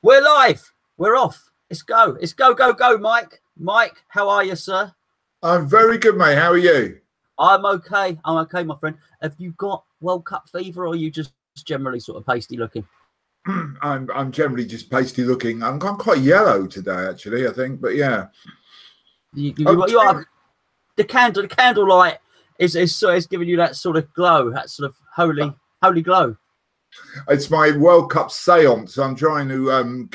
We're live. We're off. Let's go. It's go, go, go, Mike. Mike, how are you, sir? I'm very good, mate. How are you? I'm okay. I'm okay, my friend. Have you got World Cup fever, or are you just generally sort of pasty looking? I'm generally just pasty looking. I'm quite yellow today, actually, I think. But yeah. You are the candlelight is giving you that sort of glow, that sort of holy glow. It's my World Cup seance. I'm trying to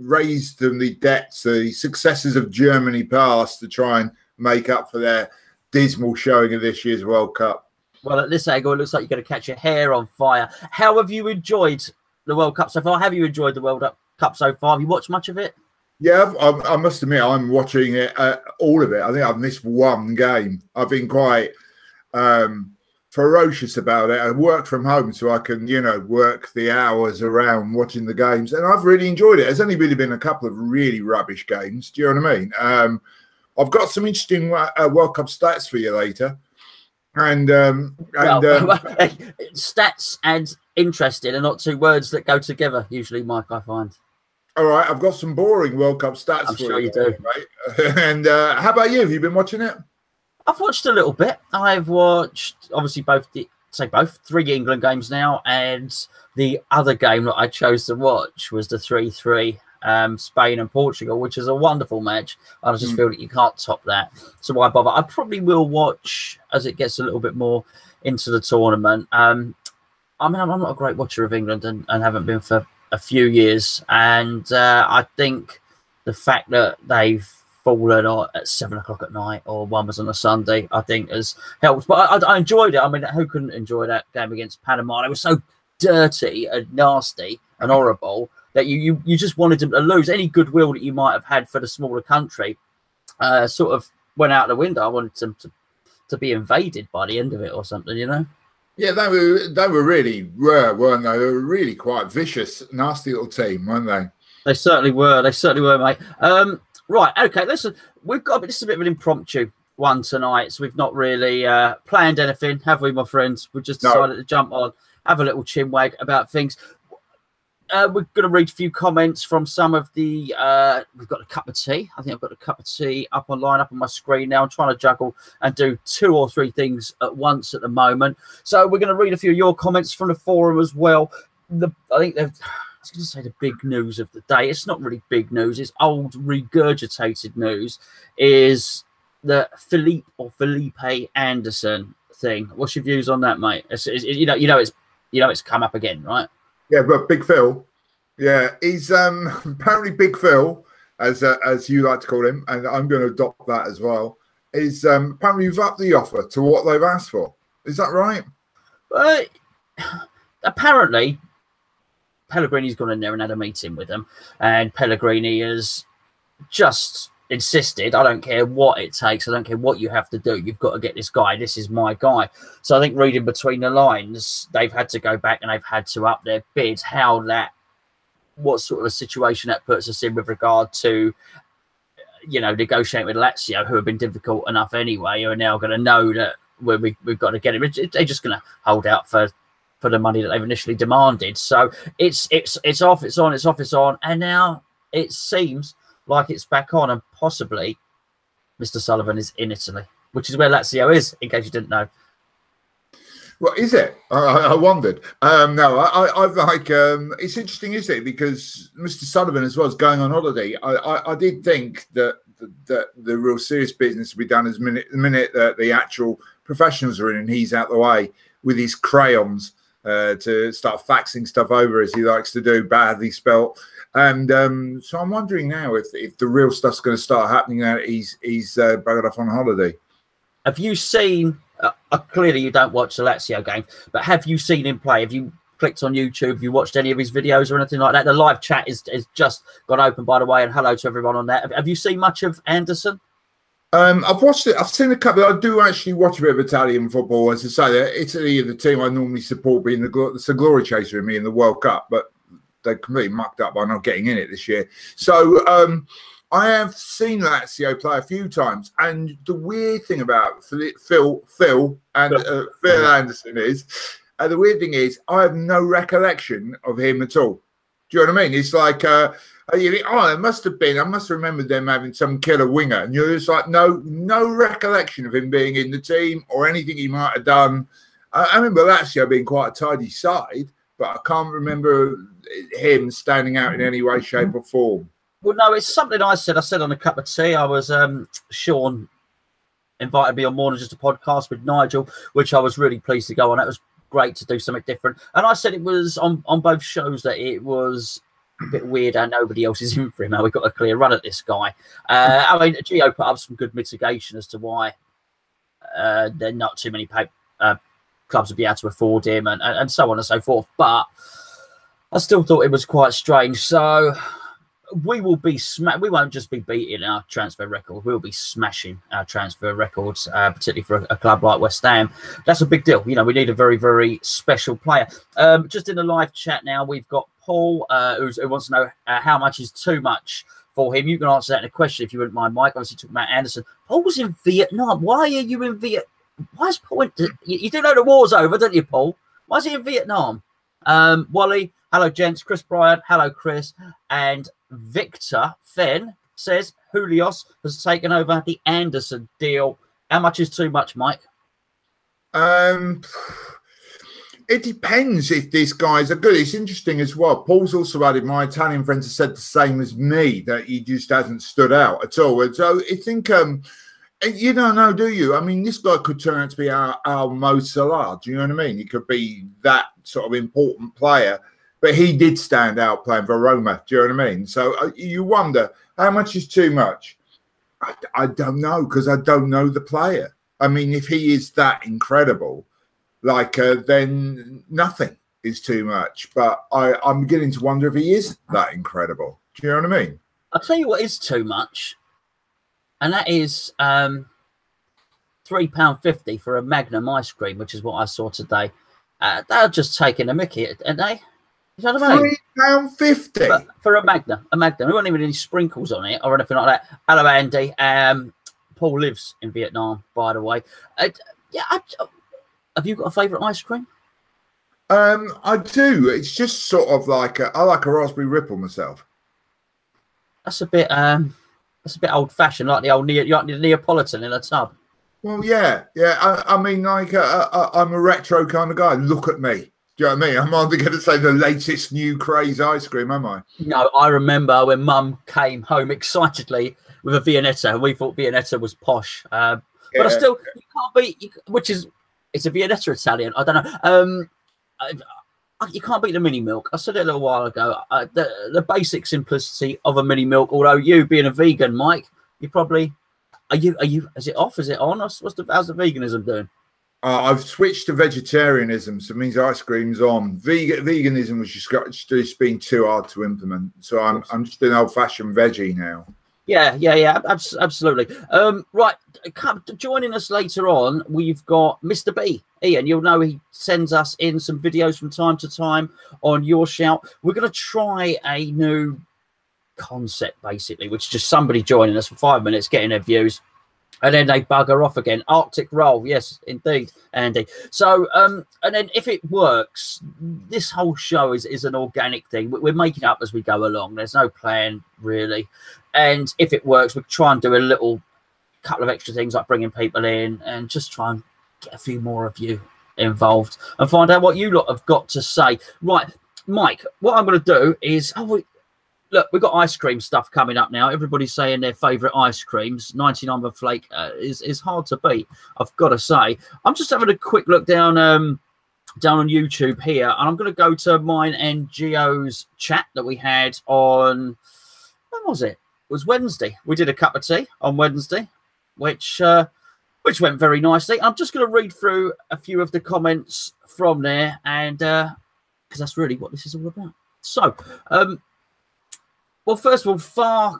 raise the debts, the successes of Germany past to try and make up for their dismal showing of this year's World Cup. Well, at this angle, it looks like you're going to catch your hair on fire. How have you enjoyed the World Cup so far? Have you enjoyed the World Cup so far? Have you watched much of it? Yeah, I must admit, I'm watching it, all of it. I think I've missed one game. I've been quite ferocious about it. I work from home, so I can, work the hours around watching the games, and I've really enjoyed it. There's only really been a couple of really rubbish games. Do you know what I mean? I've got some interesting World Cup stats for you later, and stats and interested are not two words that go together usually, Mike. I find. All right, I've got some boring World Cup stats I'm for sure you, do. Mate. And how about you? Have you been watching it? I've watched a little bit. I've watched obviously both 3 England games now, and the other game that I chose to watch was the 3-3 Spain and Portugal, which is a wonderful match. I just feel that you can't top that. So why bother? I probably will watch as it gets a little bit more into the tournament. I mean, I'm not a great watcher of England and haven't been for a few years, and I think the fact that they've fallen at 7 o'clock at night, or one was on a Sunday, I think has helped. But I enjoyed it. I mean, who couldn't enjoy that game against Panama? It was so dirty and nasty and horrible that you just wanted them to lose. Any goodwill that you might have had for the smaller country sort of went out the window. I wanted them to be invaded by the end of it or something, Yeah, they were really weren't they? They were really quite vicious, nasty little team, weren't they? They certainly were. They certainly were, mate. Right, okay. Listen, this is a bit of an impromptu one tonight, so we've not really planned anything, have we, my friends? We've just decided to jump on, have a little chinwag about things. We're going to read a few comments from some of the. We've got a cup of tea. I think I've got a cup of tea up on my screen now. I'm trying to juggle and do 2 or 3 things at once at the moment. So we're going to read a few of your comments from the forum as well. I think I was going to say the big news of the day. It's not really big news. It's old regurgitated news. Is the Felipe Anderson thing? What's your views on that, mate? It's come up again, right? Yeah, but Big Phil, yeah, he's apparently Big Phil, as you like to call him, and I'm going to adopt that as well. Is apparently you've upped the offer to what they've asked for. Is that right? Apparently, Pellegrini's gone in there and had a meeting with them, and Pellegrini has just insisted, I don't care what it takes, I don't care what you have to do, you've got to get this guy, this is my guy. So I think reading between the lines, they've had to go back and they've had to up their bid. What sort of a situation that puts us in with regard to, negotiating with Lazio, who have been difficult enough anyway, who are now going to know that we've got to get him. They're just going to hold out for the money that they've initially demanded. So it's off, it's on, it's off, it's on, and now it seems like it's back on, and possibly Mr. Sullivan is in Italy, which is where Lazio is, in case you didn't know. Well, is it? I wondered. No, I've it's interesting, isn't it? Because Mr. Sullivan as well is going on holiday. I did think that the real serious business will be done the minute that the actual professionals are in and he's out the way with his crayons to start faxing stuff over, as he likes to do, badly spelt. And so I'm wondering now if the real stuff's going to start happening now that he's buggered off on holiday. Have you seen, clearly you don't watch the Lazio game, but have you seen him play? Have you clicked on YouTube? Have you watched any of his videos or anything like that? The live chat is just got open, by the way, and hello to everyone on that. Have you seen much of Anderson? I've watched it. I've seen a couple. I do actually watch a bit of Italian football. As I say, Italy are the team I normally support, being the glory chaser in me in the World Cup, but they completely mucked up by not getting in it this year. So I have seen Lazio play a few times, and the weird thing about Phil Anderson is, the weird thing is, I have no recollection of him at all. Do you know what I mean? It's like, you think, oh, it must have been. I must remember them having some killer winger, and you're just like, no recollection of him being in the team or anything he might have done. I remember Lazio being quite a tidy side, but I can't remember him standing out in any way, shape, or form. Well, no, it's something I said. I said on a cup of tea. I was Sean invited me on more than just a podcast with Nigel, which I was really pleased to go on. It was great to do something different. And I said it was on both shows that it was a bit weird how nobody else is in for him. How we got a clear run at this guy. I mean, Gio put up some good mitigation as to why there are not too many clubs would be able to afford him and so on and so forth. But I still thought it was quite strange. So we will be we won't just be beating our transfer record. We'll be smashing our transfer records, particularly for a club like West Ham. That's a big deal. You know, we need a very, very special player. Just in the live chat now, we've got Paul who wants to know how much is too much for him. You can answer that in a question if you wouldn't mind, Mike. Obviously, talking about Anderson. Paul's in Vietnam. Why are you in Vietnam? Why is Paul? You do know the war's over, don't you, Paul? Why is he in Vietnam? Wally, hello, gents. Chris Bryant, hello, Chris. And Victor Fenn says Julius has taken over the Anderson deal. How much is too much, Mike? It depends if these guys are good. It's interesting as well. Paul's also added, my Italian friends have said the same as me, that he just hasn't stood out at all. And so I think, you don't know, do you? I mean, this guy could turn out to be our Mo Salah. Do you know what I mean? He could be that sort of important player. But he did stand out playing for Roma. Do you know what I mean? So you wonder, how much is too much? I don't know, because I don't know the player. I mean, if he is that incredible, like, then nothing is too much. But I'm beginning to wonder if he is that incredible. Do you know what I mean? I'll tell you what is too much. And that is £3.50 for a Magnum ice cream, which is what I saw today. They're just taking a mickey, aren't they? £3.50 for a Magnum. There weren't even any sprinkles on it or anything like that. Hello, Andy. Paul lives in Vietnam, by the way. Have you got a favourite ice cream? I do. It's just sort of like I like a raspberry ripple myself. That's a bit old-fashioned, like the old Neapolitan in a tub. Well, yeah. I mean, like I'm a retro kind of guy. Look at me. Do you know what I mean? I'm hardly going to say the latest new craze ice cream, am I? No, I remember when Mum came home excitedly with a Viennetta, and we thought Viennetta was posh. But I still, you can't beat, it's a Viennetta Italian. I don't know. You can't beat the mini milk. I said it a little while ago. The basic simplicity of a mini milk. Although you being a vegan, Mike, you probably are you? Is it off? Is it on? How's the veganism doing? I've switched to vegetarianism, so it means ice cream's on. Veganism was just been too hard to implement, so I'm just an old-fashioned veggie now. Yeah, absolutely. Right, joining us later on, we've got Mr. B. Ian, you'll know he sends us in some videos from time to time on Your Shout. We're going to try a new concept, basically, which is just somebody joining us for 5 minutes, getting their views, and then they bugger off again. Arctic roll, yes, indeed, Andy. So, and then if it works, this whole show is an organic thing. We're making it up as we go along. There's no plan, really. And if it works, we'll try and do a couple of extra things like bringing people in and just try and get a few more of you involved and find out what you lot have got to say. Right, Mike, what I'm going to do is... Look, we've got ice cream stuff coming up now. Everybody's saying their favourite ice creams. 99 Flake is hard to beat, I've got to say. I'm just having a quick look down on YouTube here, and I'm going to go to mine and Gio's chat that we had on... When was it? It was Wednesday. We did a cup of tea on Wednesday, which went very nicely. I'm just going to read through a few of the comments from there, and because that's really what this is all about. So... well, first of all,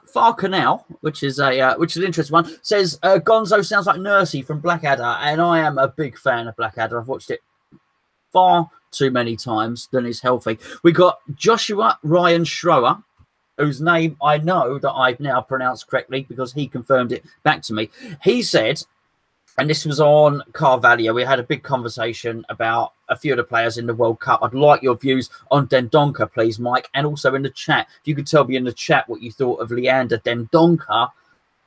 Far Canal, which is an interesting one, says Gonzo sounds like Nursey from Blackadder, and I am a big fan of Blackadder. I've watched it far too many times than is healthy. We got Joshua Ryan Schroer, whose name I know that I've now pronounced correctly because he confirmed it back to me. He said, and this was on Carvalho, we had a big conversation about a few of the players in the World Cup. I'd like your views on Dendoncker, please, Mike, and also in the chat. If you could tell me in the chat what you thought of Leander Dendoncker,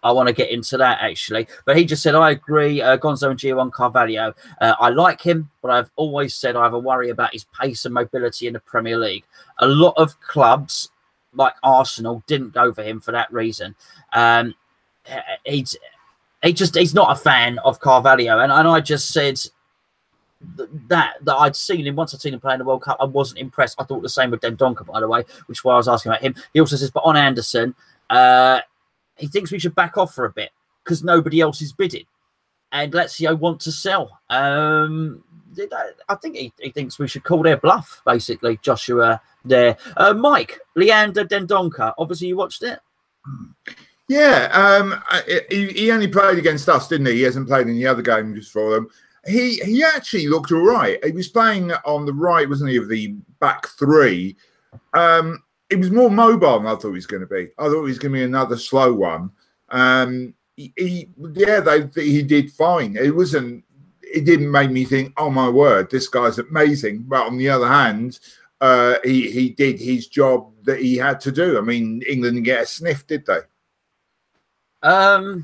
I want to get into that, actually. But he just said, I agree, Gonzo and Gio on Carvalho. I like him, but I've always said I have a worry about his pace and mobility in the Premier League. A lot of clubs, like Arsenal, didn't go for him for that reason. He's not a fan of Carvalho. And I just said that I'd seen him, once I'd seen him play in the World Cup, I wasn't impressed. I thought the same with Dendoncker, by the way, which is why I was asking about him. He also says, but on Anderson, he thinks we should back off for a bit because nobody else is bidding, and Lazio want to sell. I think he thinks we should call their bluff, basically, Joshua there. Mike, Leander Dendoncker, obviously you watched it? Yeah, he only played against us, didn't he? He hasn't played in the other games for them. He actually looked all right. He was playing on the right, wasn't he, of the back three. He was more mobile than I thought he was going to be. I thought he was going to be another slow one. He did fine. It didn't make me think, oh my word, this guy's amazing. But on the other hand, he did his job that he had to do. I mean, England didn't get a sniff, did they? I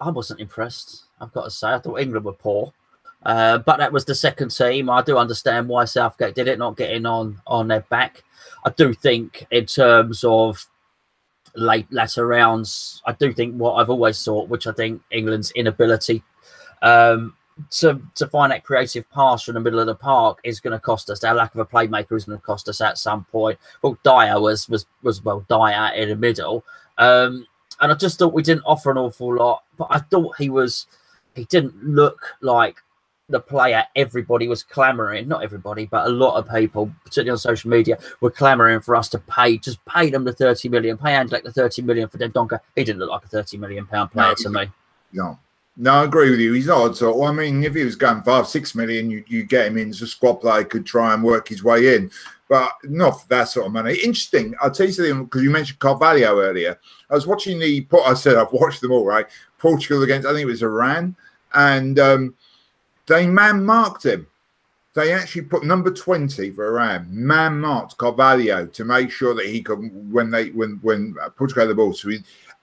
wasn't impressed, I've got to say. I thought England were poor. But that was the second team. I do understand why Southgate did it, not getting on their back. I do think in terms of latter rounds, I do think what I've always thought, which I think England's inability to find that creative pass from the middle of the park is going to cost us. Our lack of a playmaker is going to cost us at some point. Well, Dyer was Dyer in the middle. And I just thought we didn't offer an awful lot. But I thought he didn't look like the player everybody was clamouring, not everybody, but a lot of people, particularly on social media, were clamouring for us to just pay them the 30 million, pay Angelek the 30 million for Dendoncker. He didn't look like a 30 million pound player to me. No, I agree with you. He's not. So, I mean, if he was going 5-6 million, you get him in as a squad player, could try and work his way in, but not for that sort of money. Interesting. I'll tell you something, because you mentioned Carvalho earlier. I was watching I said I've watched them all, right? Portugal against, I think it was Iran, and they man-marked him. They actually put number 20 for Iran, man-marked Carvalho to make sure that he could, when Portugal had the ball,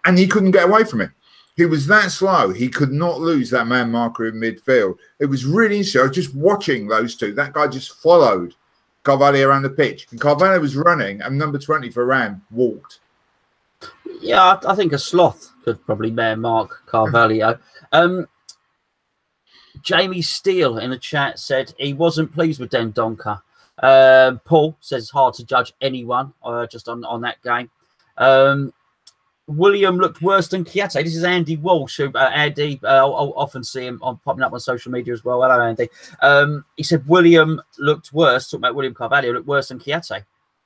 and he couldn't get away from him. He was that slow. He could not lose that man marker in midfield. It was really interesting. I was just watching those two. That guy just followed Carvalho around the pitch. And Carvalho was running, and number 20 for Iran walked. Yeah, I think a sloth could probably man-mark Carvalho. Jamie Steele in the chat said he wasn't pleased with Dendoncker. Paul says it's hard to judge anyone just on that game. William looked worse than Chiate. This is Andy Walsh. Andy, I'll often see him popping up on social media as well. Hello, Andy. He said William looked worse, talking about William Carvalho, looked worse than Chiate.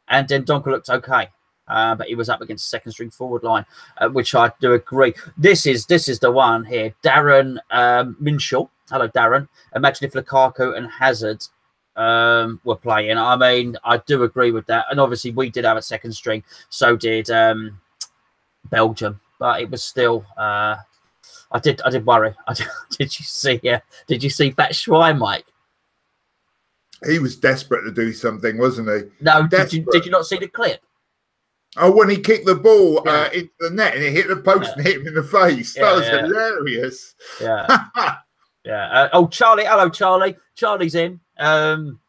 And Dendoncker looked okay. But he was up against the second string forward line, which I do agree. This is the one here. Darren Minshall. Hello, Darren. Imagine if Lukaku and Hazard were playing. I mean, I do agree with that. And obviously, we did have a second string. So did Belgium. But it was still. I did worry. Did you see? Did you see Batshuayi, Mike? He was desperate to do something, wasn't he? No. Did you not see the clip? Oh, when he kicked the ball into the net and it hit the post and hit him in the face. That was hilarious. Yeah. Yeah. Charlie. Hello, Charlie. Charlie's in. In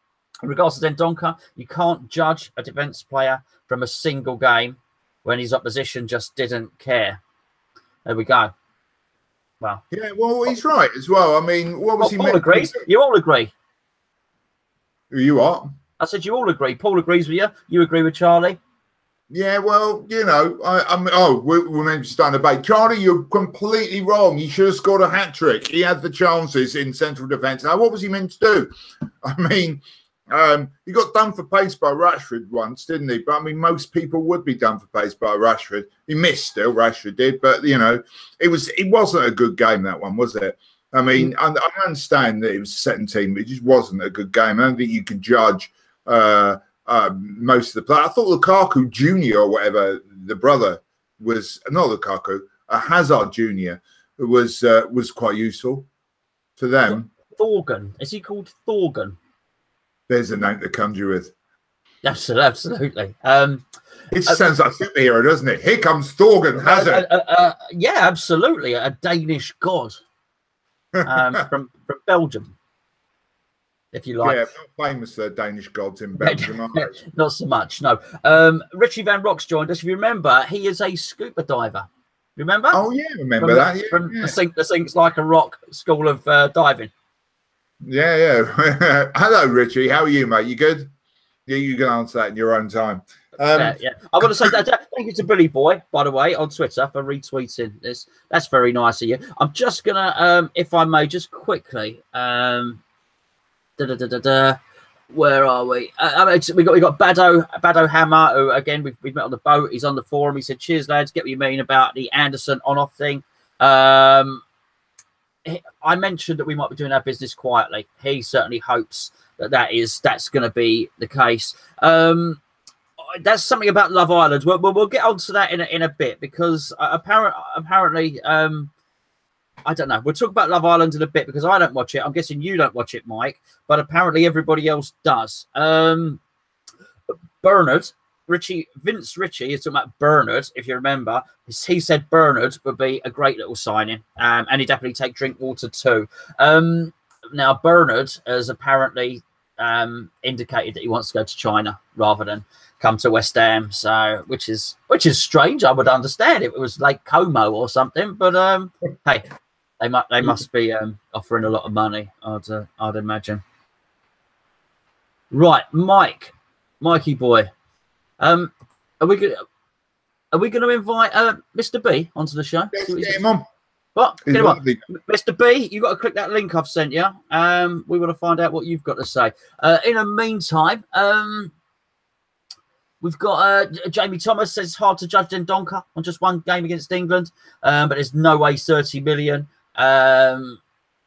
regards to Dendoncker, you can't judge a defence player from a single game when his opposition just didn't care. There we go. Well. Yeah, well, he's right as well. I mean, what was he Paul agrees. You all agree. You what? I said you all agree. Paul agrees with you. You agree with Charlie? Yeah, well, you know, we're meant to start a debate. Charlie, you're completely wrong. He should have scored a hat-trick. He had the chances in central defence. Now, what was he meant to do? I mean, he got done for pace by Rashford once, didn't he? But, I mean, most people would be done for pace by Rashford. He missed still, Rashford did. But, you know, it wasn't a good game, that one, was it? I mean, I understand that it was a second team, but it just wasn't a good game. I don't think you could judge most of the play. I thought Lukaku Jr. or whatever, the brother was not Lukaku, Hazard Jr. was quite useful to them. Thorgan. Is he called Thorgan? There's a name to conjure with. Absolutely. It sounds like a superhero, doesn't it? Here comes Thorgan, has it? Yeah, absolutely. A Danish god from Belgium, if you like. Yeah, not famous Danish gods in Belgium. Not so much, no. Richie Van Rock's joined us. If you remember, he is a scuba diver. Remember? Oh, yeah, remember that. Yeah, from the Sinks Like a Rock School of Diving. Yeah. Hello, Richie. How are you, mate? You good? Yeah, you can answer that in your own time. Yeah. I want to say that thank you to Billy Boy, by the way, on Twitter for retweeting this. That's very nice of you. I'm just gonna, if I may, just quickly. Where are we? We got Bado Hammer, who again we've met on the boat. He's on the forum. He said, "Cheers, lads. Get what you mean about the Anderson on-off thing." I mentioned that we might be doing our business quietly. He certainly hopes that's going to be the case. That's something about Love Island. We'll get onto that in a bit, because apparently I don't know. We'll talk about Love Island in a bit, because I don't watch it. I'm guessing you don't watch it, Mike, but apparently everybody else does. Bernard, Vince Ritchie is talking about Bernard, if you remember. He said Bernard would be a great little signing, and he'd definitely take Drinkwater too. Now, Bernard has apparently indicated that he wants to go to China rather than come to West Ham, so which is strange. I would understand if it was Lake Como or something, but hey, they must be offering a lot of money, I'd imagine. Right, Mikey boy, are we going to invite Mr. B onto the show? Let's get him on. What? Get him on. Mr. B, you got to click that link I've sent you. We want to find out what you've got to say. In the meantime, we've got Jamie Thomas says it's hard to judge Dendonka on just one game against England, but there's no way 30 million. And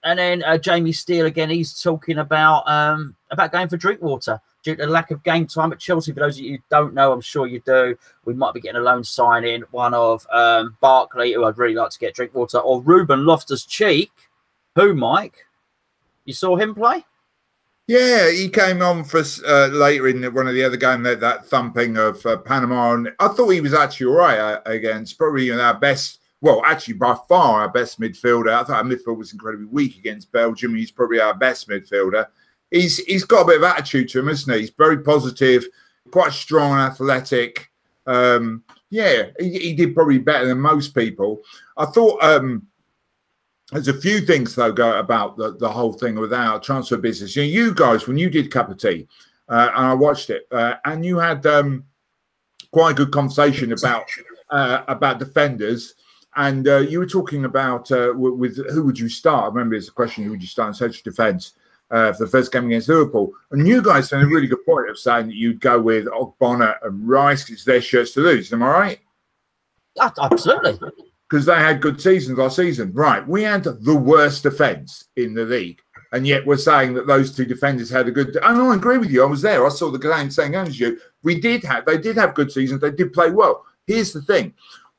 then Jamie Steele again, he's talking about going for Drinkwater due to the lack of game time at Chelsea. For those of you who don't know, I'm sure you do, we might be getting a loan signing, one of Barkley, who I'd really like to get Drinkwater, or Ruben Loftus-Cheek, who, Mike, you saw him play? Yeah, he came on for later in one of the other games, that thumping of Panama, and I thought he was actually all right against probably our best, well, actually by far our best midfielder. I thought our midfield was incredibly weak against Belgium. He's probably our best midfielder. He's got a bit of attitude to him, isn't he? He's very positive, quite strong and athletic. Yeah, he did probably better than most people. I thought there's a few things, though, about the whole thing with our transfer business. You know, you guys, when you did Cup of Tea, and I watched it, and you had quite a good conversation about defenders, and you were talking about with who would you start? I remember there's a question, who would you start in central defence for the first game against Liverpool? And you guys made a really good point of saying that you'd go with Ogbonna and Rice, because it's their shirts to lose. Am I right? Absolutely. Because they had good seasons last season. Right, we had the worst defence in the league, and yet we're saying that those two defenders had a good... And I agree with you. I was there. I saw the same game as you. They did have good seasons. They did play well. Here's the thing.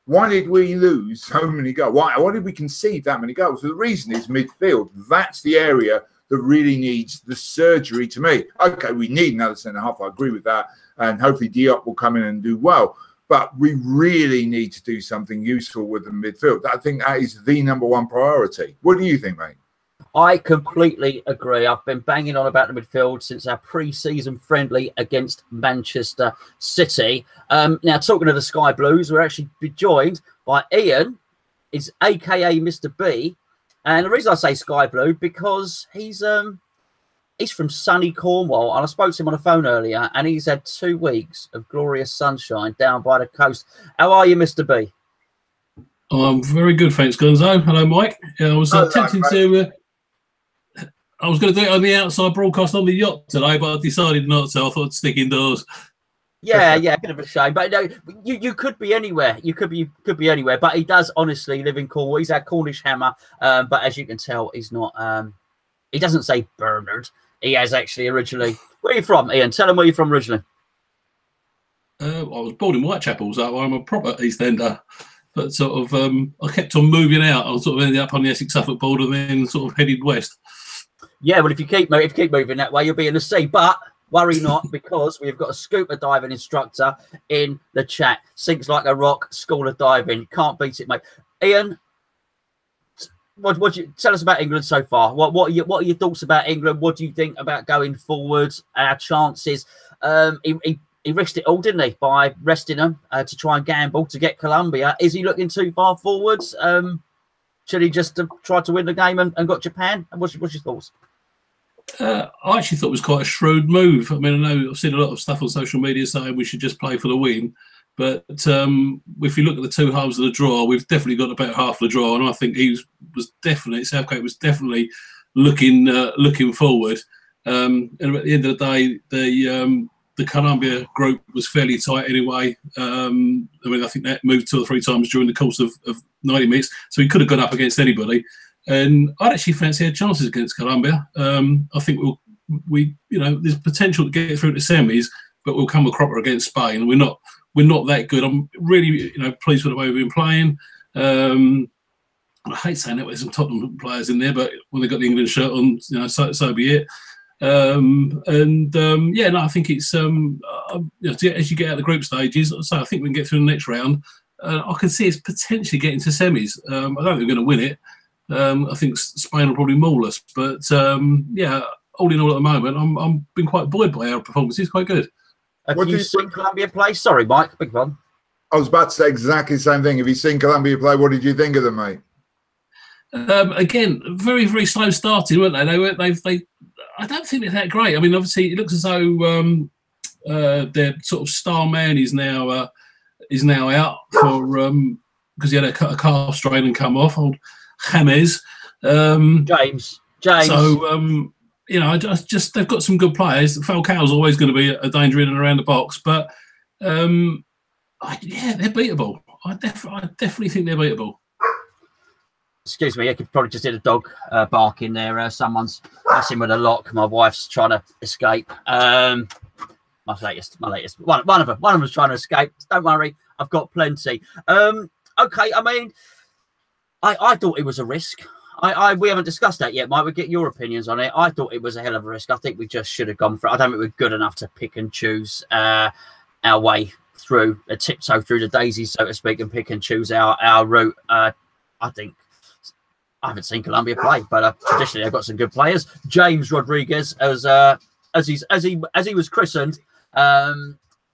Why did we lose so many goals? Why did we concede that many goals? So the reason is midfield. That's the area that really needs the surgery to me. Okay, we need another centre-half. I agree with that. And hopefully Diop will come in and do well. But we really need to do something useful with the midfield. I think that is the number one priority. What do you think, mate? I completely agree. I've been banging on about the midfield since our pre-season friendly against Manchester City. Now, talking of the Sky Blues, we're actually joined by Ian, is a.k.a. Mr. B. And the reason I say Sky Blue, because he's from sunny Cornwall, and I spoke to him on the phone earlier, and he's had 2 weeks of glorious sunshine down by the coast. How are you, Mr. B? Oh, I'm very good, thanks, Gonzo. Hello, Mike. I was attempting to... I was going to do it on the outside broadcast on the yacht today, but I decided not to. I thought I'd stick indoors. Yeah, a bit of a shame. But no, you could be anywhere. You could be anywhere. But he does honestly live in Cornwall. He's our Cornish hammer. But as you can tell, he's not... he doesn't say Bernard. He has actually originally... Where are you from, Ian? Tell him where you're from originally. I was born in Whitechapel, so I'm a proper East Ender. But sort of, I kept on moving out. I sort of ended up on the Essex-Suffolk border and then sort of headed west. Yeah, well, if you keep moving that way, you'll be in the sea. But worry not, because we've got a scuba diving instructor in the chat. Sinks like a rock, school of diving. Can't beat it, mate. Ian, what you tell us about England so far? What are your thoughts about England? What do you think about going forward? Our chances. He risked it all, didn't he, by resting them to try and gamble to get Colombia. Is he looking too far forwards? Should he just try to win the game and got Japan? What's your thoughts? I actually thought it was quite a shrewd move. I mean, I know I've seen a lot of stuff on social media saying we should just play for the win. But if you look at the two halves of the draw, we've definitely got the better half of the draw. And I think Southgate was definitely looking forward. And at the end of the day, the Colombia group was fairly tight anyway. I mean, I think that moved 2 or 3 times during the course of 90 minutes. So he could have gone up against anybody. And I'd actually fancy our chances against Colombia. I think there's potential to get through to semis, but we'll come a cropper against Spain. We're not that good. I'm really, pleased with the way we've been playing. I hate saying that there's some Tottenham players in there, but when they got the England shirt on, so be it. I think it's as you get out of the group stages. So I think we can get through the next round. I can see us potentially getting to semis. I don't think we're going to win it. I think Spain will probably maul us, but all in all, at the moment, I'm been quite buoyed by our performances. Quite good. Have you seen Colombia play? Sorry, Mike, big one. I was about to say exactly the same thing. Have you seen Colombia play? What did you think of them, mate? Again, very, very slow starting, weren't they? I don't think they're that great. I mean, obviously, it looks as though their sort of star man is now out for because he had a calf strain and come off. Old James. James. So just they've got some good players. Falcao's always going to be a danger in and around the box, but they're beatable. I definitely think they're beatable. Excuse me, I could probably just hear the dog barking there. Someone's messing with a lock. My wife's trying to escape. My latest. One of them's trying to escape. Don't worry, I've got plenty. Okay, I mean, I thought it was a risk. We haven't discussed that yet, Mike. We'll get your opinions on it. I thought it was a hell of a risk. I think we just should have gone for it. I don't think we're good enough to pick and choose our way through, tiptoe through the daisies, so to speak, and pick and choose our route. I think I haven't seen Colombia play, but traditionally they've got some good players. James Rodriguez, as he was christened,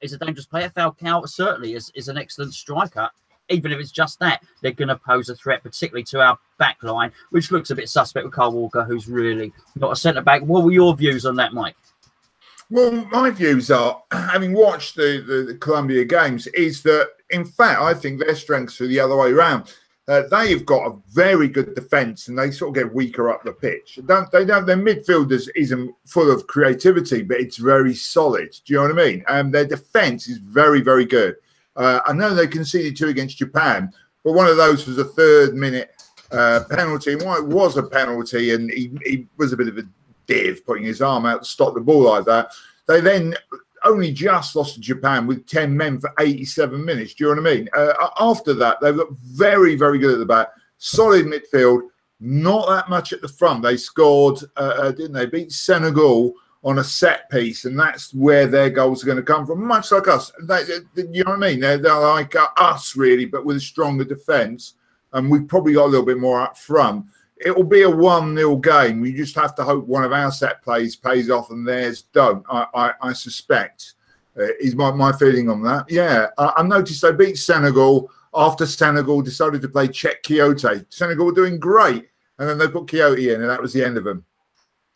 is a dangerous player. Falcao certainly is an excellent striker. Even if it's just that, they're going to pose a threat, particularly to our back line, which looks a bit suspect with Kyle Walker, who's really not a centre-back. What were your views on that, Mike? Well, my views are, having watched the Colombia games, is that, in fact, I think their strengths are the other way around. They've got a very good defence, and they sort of get weaker up the pitch. Their midfielders isn't full of creativity, but it's very solid. Do you know what I mean? And their defence is very, very good. I know they conceded 2 against Japan, but one of those was a 3rd-minute penalty. And while it was a penalty, and he was a bit of a div putting his arm out to stop the ball like that, they then only just lost to Japan with 10 men for 87 minutes. Do you know what I mean? After that, they looked very, very good at the back. Solid midfield, not that much at the front. They scored, didn't they? Beat Senegal on a set piece, and that's where their goals are going to come from, much like us. You know what I mean? They're like us, really, but with a stronger defence, and we've probably got a little bit more up front. It will be a 1-0 game. We just have to hope one of our set plays pays off and theirs don't. I suspect is my feeling on that. Yeah, I noticed they beat Senegal after Senegal decided to play Czech Kyoto. Senegal were doing great, and then they put Kyoto in, and that was the end of them.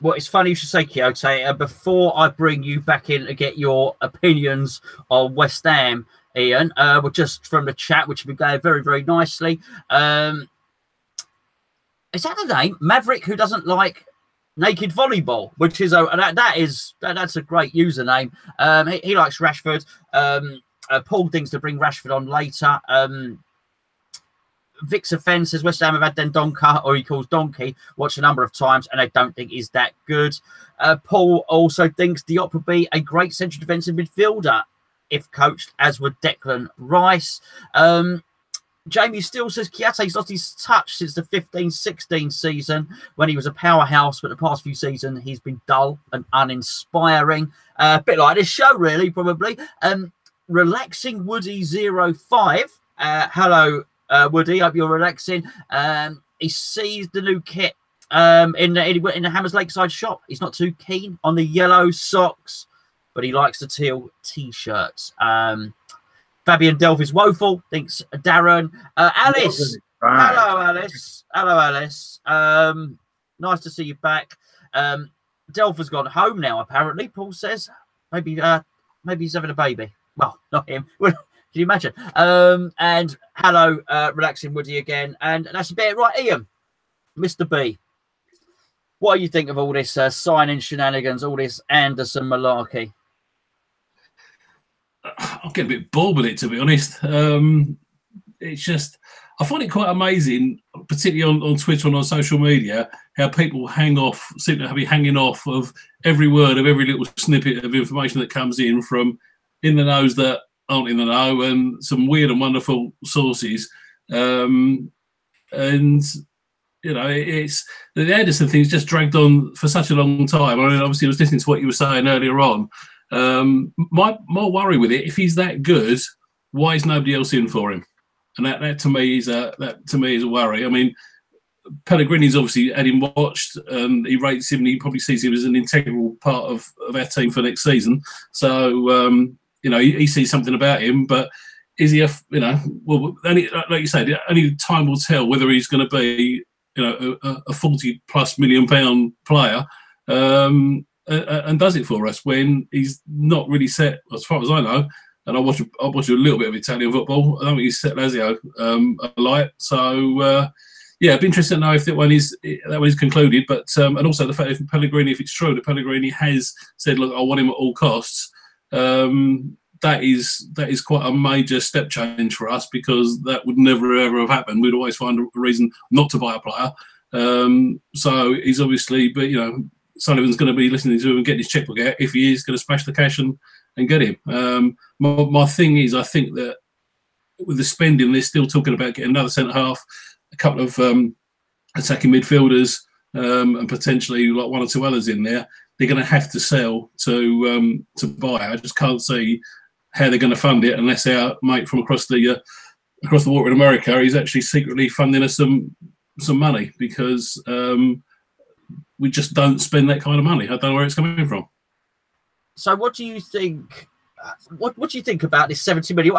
Well, it's funny you should say Kyoto. Before I bring you back in to get your opinions on West Ham, Ian, we're just from the chat, which has been going very, very nicely. Is that the name? Maverick, who doesn't like naked volleyball, which is that's a great username. He likes Rashford. Paul thinks to bring Rashford on later. Vic's offence says West Ham have had Dendonka, or he calls Donkey, watched a number of times, and I don't think he's that good. Paul also thinks Diop would be a great central defensive midfielder if coached, as would Declan Rice. Jamie still says Kiate's lost his touch since the 15-16 season when he was a powerhouse, but the past few seasons he's been dull and uninspiring. A bit like this show, really, probably. Relaxing Woody 05. Hello, Woody. Hope you're relaxing. He sees the new kit in the Hammers Lakeside shop. He's not too keen on the yellow socks, but he likes the teal t-shirts. Fabian Delph is woeful, thinks Darren. Alice. Hello, Alice. Hello, Alice. Nice to see you back. Delph has gone home now, apparently, Paul says. Maybe he's having a baby. Well, not him. Can you imagine? And hello, Relaxing Woody again. And that's a bit right, Ian. Mr. B. What do you think of all this signing shenanigans, all this Anderson malarkey? I'm getting a bit bored with it, to be honest. It's just, I find it quite amazing, particularly on Twitter and on social media, how people seem to be hanging off of every word of every little snippet of information that comes in from in the knows that aren't in the know, and some weird and wonderful sources. And you know, it's the Anderson thing's just dragged on for such a long time. I mean, obviously, I was listening to what you were saying earlier on. My worry with it, if he's that good, why is nobody else in for him? And that to me is a worry. I mean, Pellegrini's obviously had him watched, and he rates him, and he probably sees him as an integral part of our team for next season. So you know, he sees something about him, but is he well, only, like you said, only time will tell whether he's going to be, you know, a 40+ million pound player. And does it for us when he's not really set, as far as I know. And I watch a little bit of Italian football. I don't think he's set Lazio alight. So yeah, it'd be interesting to know if that one is concluded. But and also the fact if Pellegrini, if it's true that Pellegrini has said, look, I want him at all costs. That is quite a major step change for us, because that would never ever have happened. We'd always find a reason not to buy a player. So he's obviously, but you know, Sullivan's going to be listening to him and getting his checkbook out if he is going to smash the cash and get him. My thing is, I think that with the spending, they're still talking about getting another centre half, a couple of attacking midfielders, and potentially like one or two others in there. They're going to have to sell to buy. I just can't see how they're going to fund it unless our mate from across the water in America is actually secretly funding us some money, because we just don't spend that kind of money. I don't know where it's coming from. So what do you think? What do you think about this 70 million?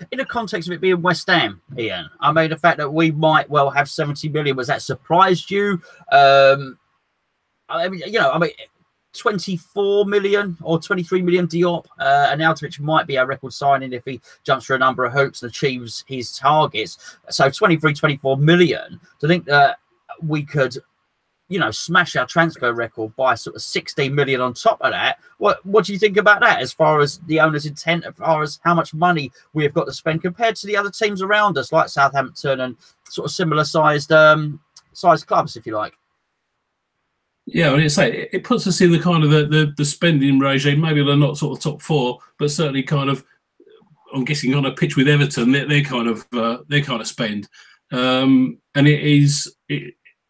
In the context of it being West Ham, Ian? I mean, the fact that we might well have 70 million, was that surprised you? I mean, you know, 24 million or 23 million Diop, and Arnautovic might be our record signing if he jumps through a number of hoops and achieves his targets. So 24 million. To think that we could, you know, smash our transfer record by sort of 16 million on top of that. What do you think about that, as far as the owner's intent, as far as how much money we have got to spend compared to the other teams around us, like Southampton and sort of similar sized clubs, if you like? Yeah, I mean, it puts us in the kind of the spending regime. Maybe they're not sort of top four, but certainly kind of, I'm guessing, on a pitch with Everton, they kind of spend, and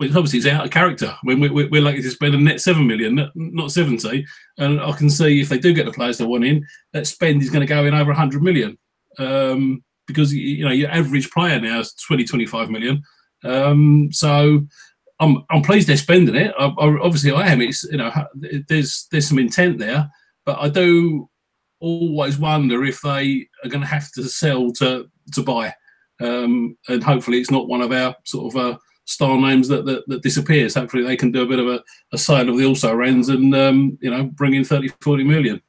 obviously it's out of character when we're likely to spend a net 7 million, not 70. And I can see if they do get the players they want in, that spend is going to go in over 100 million, because you know your average player now is 20-25 million. So I'm pleased they're spending it. Obviously I am. It's, you know, there's some intent there, but I do always wonder if they are going to have to sell to buy, and hopefully it's not one of our sort of star names that disappears. Hopefully they can do a bit of a sale of the also-rans and you know, bring in 30-40 million.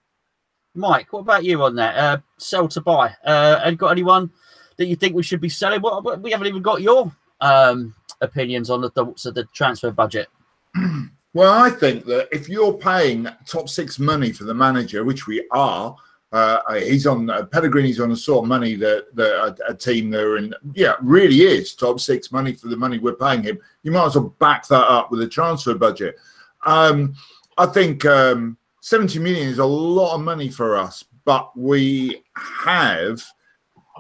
Mike, what about you on that? Sell to buy. Have you got anyone that you think we should be selling? We haven't even got your opinions on the thoughts of the transfer budget. Well, I think that if you're paying top six money for the manager, which we are, he's on Pellegrini's on the sort of money that a team that are in, yeah, really is top six money for the money we're paying him. You might as well back that up with a transfer budget. I think 70 million is a lot of money for us, but we have,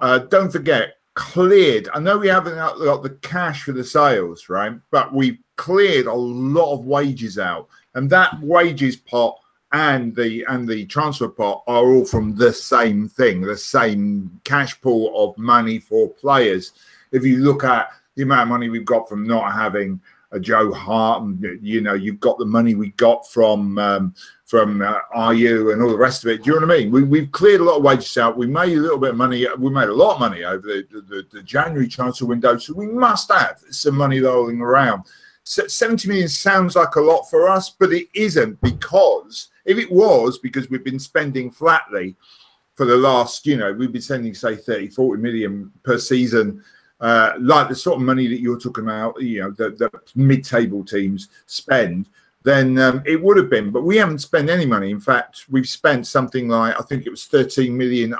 don't forget, cleared. I know we haven't got the cash for the sales, right? But we've cleared a lot of wages out, and that wages pot and the transfer pot are all from the same thing, the same cash pool of money for players. If you look at the amount of money we've got from not having a Joe Hart, and you've got the money we got from RU and all the rest of it. Do you know what I mean? We've cleared a lot of wages out. We made a little bit of money. We made a lot of money over the January transfer window. So we must have some money rolling around. 70 million sounds like a lot for us, but it isn't, because if it was, because we've been spending flatly for the last, we've been spending, say, 30, 40 million per season, like the sort of money that you're talking about, the mid-table teams spend, then it would have been. But we haven't spent any money. In fact, we've spent something like, I think it was 13 million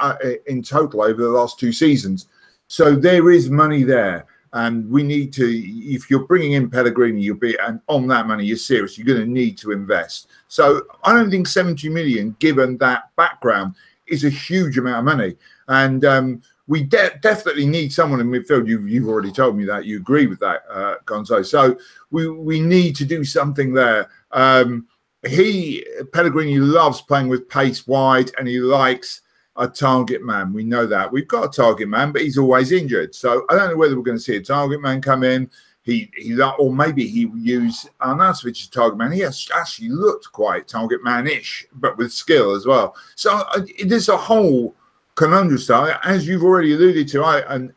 in total over the last 2 seasons. So there is money there. And we need to, if you're bringing in Pellegrini, you'll be, and on that money, you're serious, you're going to need to invest. So I don't think 70 million, given that background, is a huge amount of money. And we definitely need someone in midfield. You've already told me that. You agree with that, Gonzo. So we need to do something there. Pellegrini loves playing with pace wide, and he likes a target man. We know that. We've got a target man, but he's always injured. So I don't know whether we're going to see a target man come in. Or maybe he will use Arnautovic as target man. He has actually looked quite target man-ish, but with skill as well. So there's a whole conundrum style, as you've already alluded to, and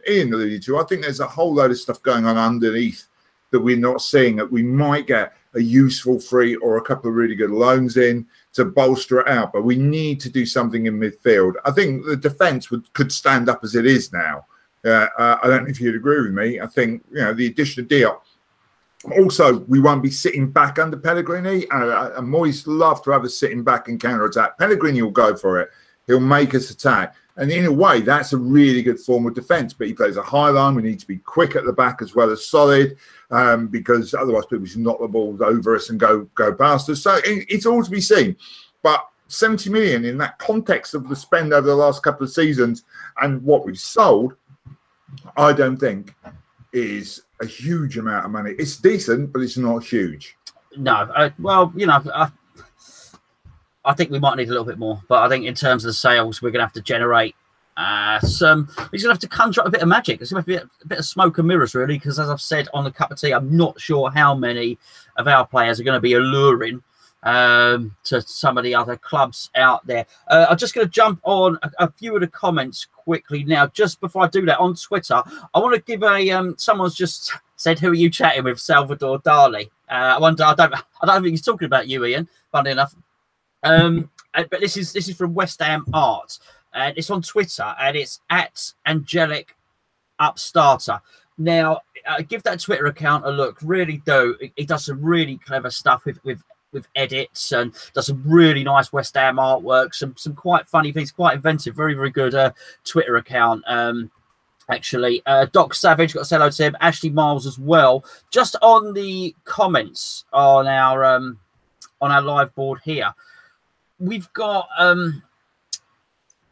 Ian alluded to. I think there's a whole load of stuff going on underneath that we're not seeing, that we might get a useful free or a couple of really good loans in to bolster it out. But we need to do something in midfield. I think the defence could stand up as it is now. I don't know if you'd agree with me. I think, the addition of Diop. Also, we won't be sitting back under Pellegrini. And Moyes love to have us sitting back and counter-attack. Pellegrini will go for it. He'll make us attack. And in a way, that's a really good form of defence. But he plays a high line. We need to be quick at the back as well as solid, because otherwise people should knock the balls over us and go past us. So it's all to be seen. But 70 million in that context of the spend over the last couple of seasons and what we've sold, I don't think is a huge amount of money. It's decent, but it's not huge. No. I think we might need a little bit more, but I think in terms of the sales, we're going to have to generate he's going to have to conjure up a bit of magic. It's going to have to be a bit of smoke and mirrors, really, because as I've said on the cup of tea, I'm not sure how many of our players are going to be alluring to some of the other clubs out there. I'm just going to jump on a few of the comments quickly now. Just before I do that, on Twitter, I want to give someone's just said, "Who are you chatting with, Salvador Dali?" I wonder. I don't think he's talking about you, Ian. Funny enough. But this is from West Ham Art, and it's on Twitter, and it's at Angelic Upstarter. Now, give that Twitter account a look. Really do. He does some really clever stuff with edits, and does some really nice West Ham artwork. Some quite funny things, quite inventive. Very, very good Twitter account. Actually, Doc Savage, got to say hello to him. Ashley Miles as well. Just on the comments on our live board here. We've got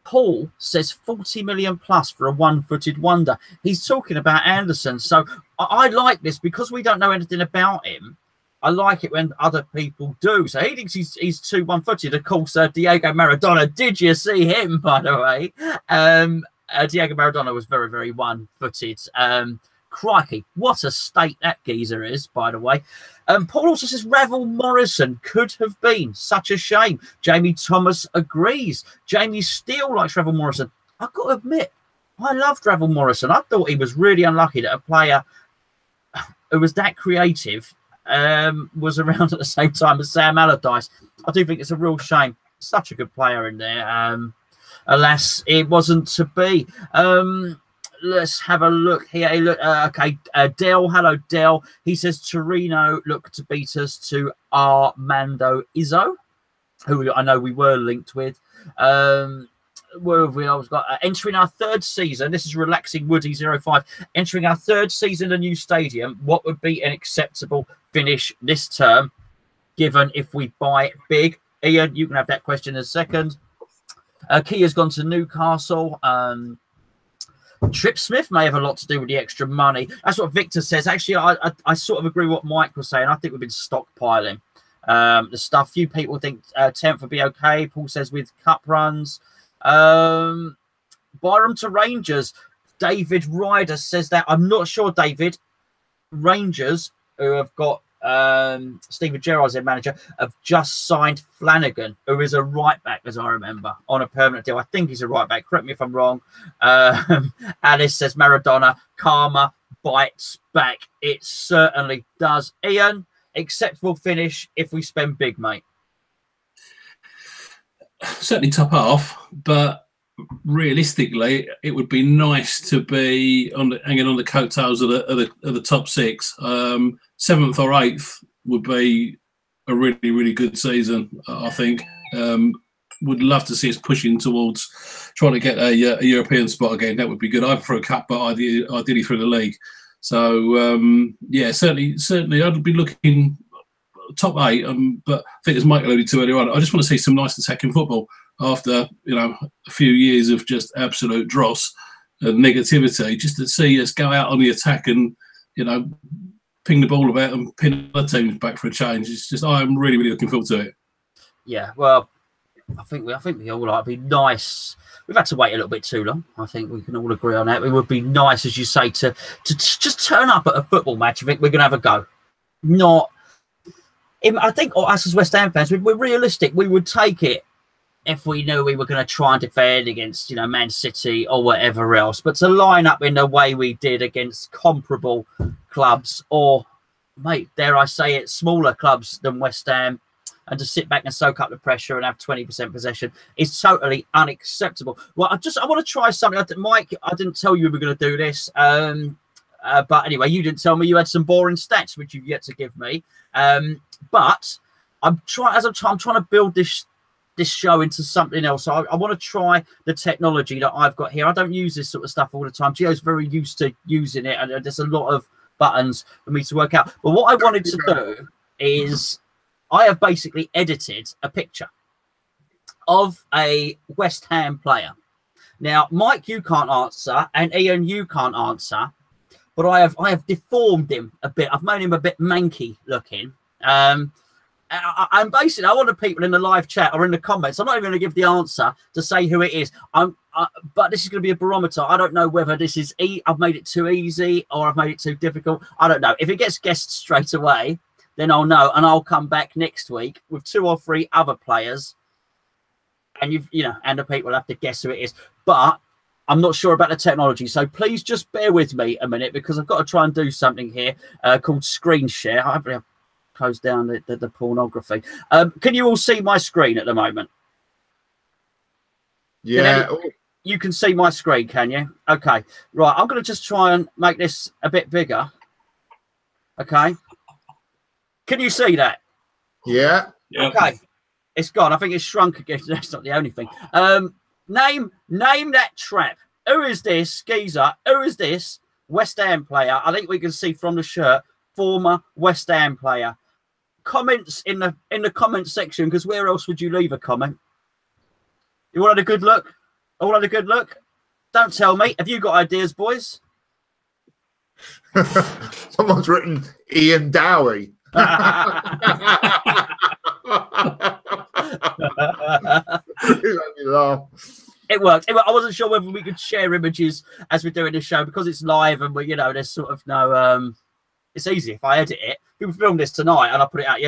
Paul says 40 million plus for a one-footed wonder. He's talking about Anderson. So I like this because we don't know anything about him. I like it when other people do. So he thinks he's too one-footed. Of course, Diego Maradona. Did you see him, by the way? Diego Maradona was very, very one-footed. Crikey, what a state that geezer is, by the way. Paul also says Ravel Morrison could have been. Such a shame. Jamie Thomas agrees. Jamie Steele likes Ravel Morrison. I've got to admit, I loved Ravel Morrison. I thought he was really unlucky that a player who was that creative was around at the same time as Sam Allardyce. I do think it's a real shame. Such a good player in there. Alas, it wasn't to be. Let's have a look here. Okay, Dell. Hello, Dell. He says Torino look to beat us to Armando Izzo, who I know we were linked with. Where have we always got? Entering our third season. This is Relaxing Woody 05. Entering our third season in a new stadium. What would be an acceptable finish this term, given if we buy big? Ian, you can have that question in a second. Kia's gone to Newcastle. Trip Smith may have a lot to do with the extra money. That's what Victor says. Actually, I sort of agree with what Mike was saying. I think we've been stockpiling the stuff. Few people think 10th would be okay. Paul says with cup runs. Byram to Rangers. David Ryder says that. I'm not sure, David. Rangers, who have got Stephen Gerrard as their manager, have just signed Flanagan, who is a right back, as I remember, on a permanent deal. I think he's a right back. Correct me if I'm wrong. Alice says Maradona, karma bites back. It certainly does. Ian, acceptable finish if we spend big, mate. Certainly top half, but realistically, it would be nice to be hanging on the coattails of the top six. 7th or 8th would be a really, really good season, I think. Would love to see us pushing towards trying to get a European spot again. That would be good, either for a cup, but ideally through the league. So yeah, certainly, I'd be looking top 8. But I think, as Mike alluded to earlier on, I just want to see some nice attacking football after a few years of just absolute dross and negativity. Just to see us go out on the attack and ping the ball about and pin other teams back for a change. It's just, I'm really, really looking forward to it. Yeah, well, I think we all like. It'd be nice. We've had to wait a little bit too long. I think we can all agree on that. It would be nice, as you say, to just turn up at a football match. I think we're going to have a go. I think us as West Ham fans, we're realistic. We would take it if we knew we were going to try and defend against, Man City or whatever else. But to line up in the way we did against comparable clubs, or, mate, dare I say it, smaller clubs than West Ham, and to sit back and soak up the pressure and have 20% possession is totally unacceptable. Well, I want to try something. Mike, I didn't tell you we were going to do this. But anyway, you didn't tell me you had some boring stats, which you've yet to give me. But I'm trying to build this show into something else. So I want to try the technology that I've got here. I don't use this sort of stuff all the time. Gio's very used to using it, and there's a lot of buttons for me to work out. But what I wanted to do is I have basically edited a picture of a West Ham player. Now, Mike, you can't answer, and Ian, you can't answer, but I have deformed him a bit. I've made him a bit manky looking. And basically, I want the people in the live chat or in the comments, I'm not even going to give the answer to say who it is. But this is going to be a barometer. I don't know whether this is I've made it too easy or I've made it too difficult. I don't know. If it gets guessed straight away, then I'll know, and I'll come back next week with 2 or 3 other players, and and the people have to guess who it is. But I'm not sure about the technology, so please just bear with me a minute, because I've got to try and do something here called screen share. Hopefully I've closed down the pornography. Can you all see my screen at the moment? Yeah. You can see my screen, can you? Okay. Right, I'm going to just try and make this a bit bigger. Okay. Can you see that? Yeah. Okay. It's gone. I think it's shrunk again. That's not the only thing. Name that trap. Who is this geezer? Who is this West Ham player? I think we can see from the shirt, former West Ham player. Comments in the comment section, because where else would you leave a comment? You want a good look? All had a good look? Don't tell me. Have you got ideas, boys? Someone's written Ian Dowie. It worked. I wasn't sure whether we could share images as we're doing this show, because it's live and we, there's sort of no. It's easy if I edit it. If we film this tonight and I put it out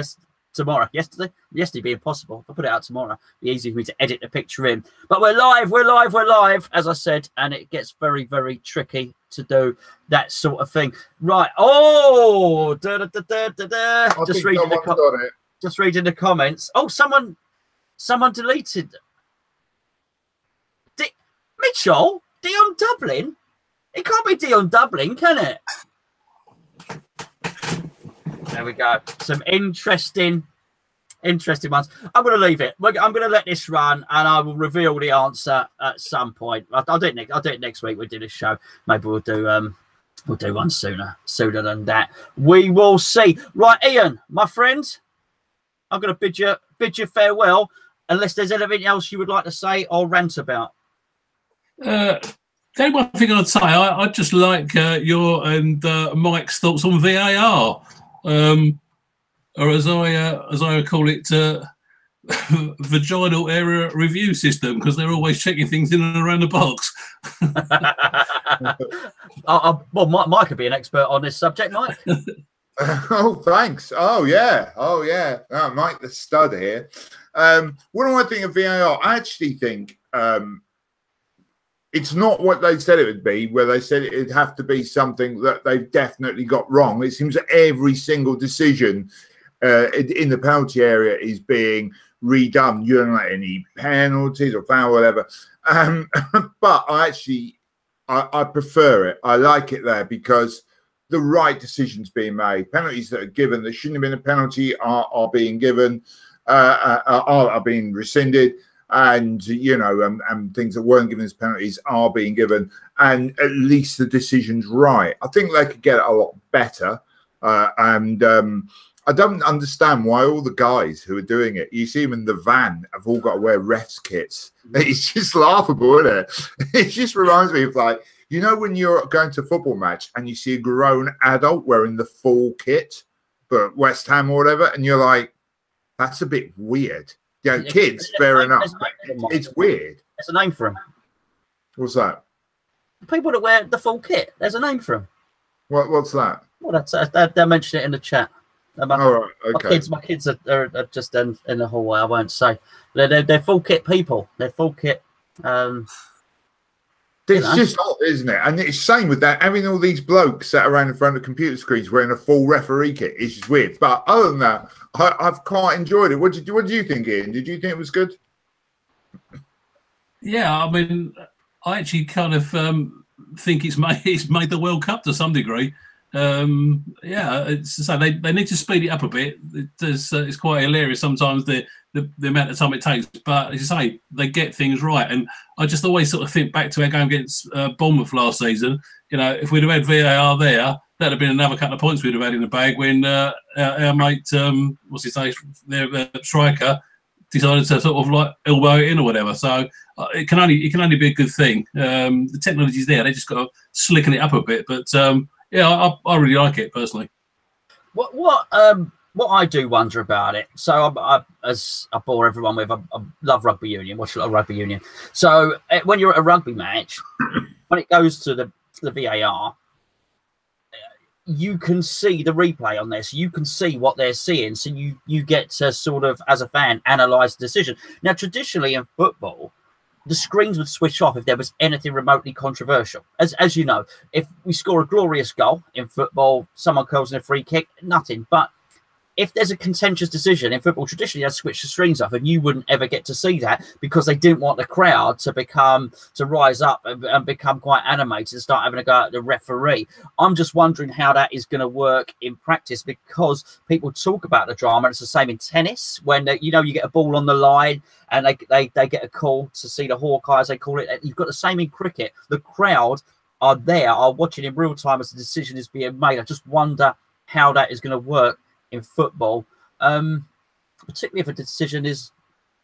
tomorrow. Yesterday be impossible. If I put it out tomorrow, it'd be easy for me to edit the picture in. But we're live, as I said, and it gets very, very tricky to do that sort of thing. Right. Oh, just reading the comments. Oh, someone deleted. Mitchell, Dion Dublin. It can't be Dion Dublin, can it? There we go. Some interesting ones. I'm going to leave it. I'm going to let this run, and I will reveal the answer at some point. I'll do it next week. We'll do this show. Maybe we'll do one sooner than that. We will see. Right, Ian, my friend, I'm going to bid you farewell, unless there's anything else you would like to say or rant about. The only one thing I'd say, I'd just like your and Mike's thoughts on VAR, or as I call it, vaginal area review system, because they're always checking things in and around the box. Well, Mike could be an expert on this subject, Mike. Oh, thanks. Oh, yeah. Oh, Mike the stud here. What do I think of VAR? I actually think it's not what they said it would be, where they said it'd have to be something that they've definitely got wrong. It seems that every single decision in the penalty area is being redone. You don't like any penalties or foul, whatever. But I prefer it. I like it there because the right decisions being made. Penalties that are given that shouldn't have been a penalty are being given, are being rescinded. And, and things that weren't given as penalties are being given, and at least the decision's right. I think they could get it a lot better. And I don't understand why all the guys who are doing it, you see them in the van, have all got to wear refs kits. It's just laughable, isn't it? It just reminds me of, like, when you're going to a football match and you see a grown adult wearing the full kit, but West Ham or whatever, and you're like, that's a bit weird. Kids, fair enough. It's weird. There's a name for them. What's that? People that wear the full kit. There's a name for them. What's that? Well, they mentioned it in the chat. All right, okay. My kids are just in the hallway. I won't say. They're full kit people. They're full kit. It's just odd, isn't it? And it's same with that, having all these blokes sat around in front of computer screens wearing a full referee kit. It's just weird. But other than that, I've quite enjoyed it. What do you think, Ian? Did you think it was good? Yeah, I mean, I actually kind of think it's made the World Cup to some degree. So they need to speed it up a bit. It's quite hilarious sometimes the amount of time it takes, but as you say, they get things right. And I just always sort of think back to our game against Bournemouth last season. If we'd have had VAR there, that'd have been another couple of points we'd have had in the bag when our mate, what's his name, their striker, decided to sort of like elbow it in or whatever. So it can only be a good thing. The technology's there; they just got to slicken it up a bit. But yeah, I really like it personally. What I do wonder about it. So as I bore everyone with, I love rugby union. Watch a lot of rugby union. So when you're at a rugby match, when it goes to the VAR, you can see the replay on there, so you can see what they're seeing. So you get to sort of, as a fan, analyse the decision. Now, traditionally in football, the screens would switch off if there was anything remotely controversial. As you know, if we score a glorious goal in football, someone calls in a free kick, nothing. But if there's a contentious decision in football, traditionally they'd switch the screens off, and you wouldn't ever get to see that because they didn't want the crowd to rise up and become quite animated and start having a go at the referee. I'm just wondering how that is going to work in practice, because people talk about the drama. It's the same in tennis when you get a ball on the line and they get a call to see the Hawkeye, as they call it. You've got the same in cricket. The crowd are watching in real time as the decision is being made. I just wonder how that is going to work in football, particularly if a decision is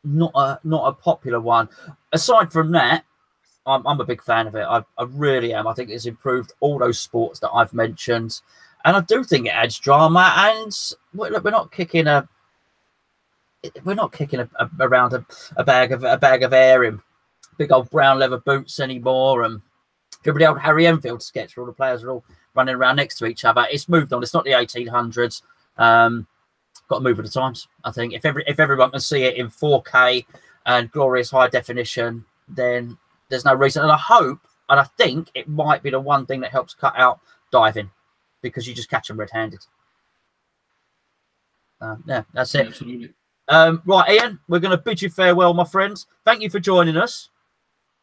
not a popular one. Aside from that, I'm a big fan of it. I really am. I think it's improved all those sports that I've mentioned, and I do think it adds drama. And look, we're not kicking around a bag of air in big old brown leather boots anymore. And remember the old Harry Enfield sketch where all the players are all running around next to each other? It's moved on. It's not the 1800s. Got to move with the times. I think if everyone can see it in 4K and glorious high definition, then there's no reason. And I hope, and I think it might be the one thing that helps cut out diving, because you just catch them red-handed. Yeah, that's it. Absolutely. Right, Ian, we're going to bid you farewell, my friends. Thank you for joining us.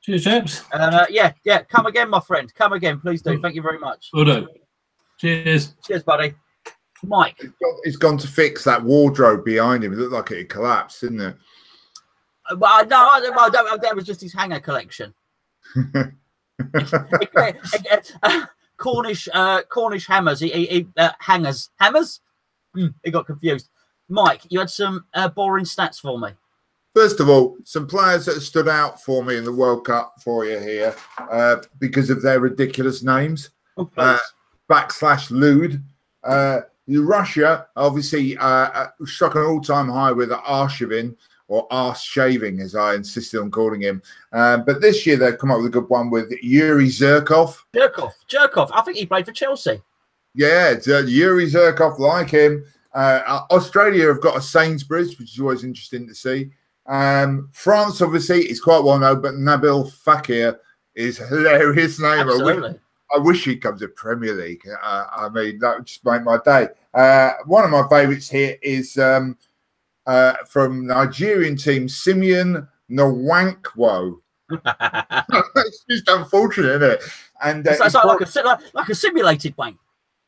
Cheers, chaps. Yeah, come again, my friend. Come again, please do. Thank you very much. Will do. Cheers. Cheers, buddy. Mike. He's gone to fix that wardrobe behind him. It looked like it had collapsed, didn't it? Well, no, that was just his hanger collection. Cornish hammers. Hangers. Hammers? He got confused. Mike, you had some boring stats for me. First of all, some players that have stood out for me in the World Cup for you here because of their ridiculous names. Backslash lewd. Russia obviously struck an all-time high with Arshavin, or arse shaving, as I insisted on calling him. But this year they've come up with a good one with Yuri Zirkov. Zirkov. I think he played for Chelsea. Yeah, it's, Yuri Zirkov, like him. Australia have got a Sainsbury's, which is always interesting to see. France, obviously, is quite well known, but Nabil Fekir is a hilarious name. Absolutely. I wish he comes to Premier League. I mean, that would just make my day. One of my favourites here is from Nigerian team, Simeon Nwankwo. It's just unfortunate, isn't it? And it's like a simulated wank.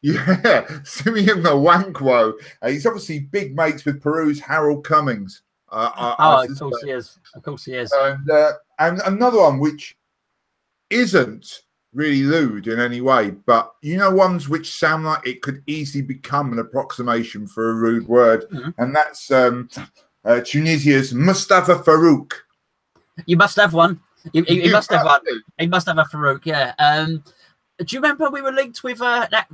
Yeah, Simeon Nwankwo. He's obviously big mates with Peru's Harold Cummings. Of course he is. Of course he is. And another one which isn't really lewd in any way, but you know, ones which sound like it could easily become an approximation for a rude word, and that's Tunisia's Mustafa Farouk. You must have one. He must have one. He must have a Farouk. Yeah. Do you remember we were linked with that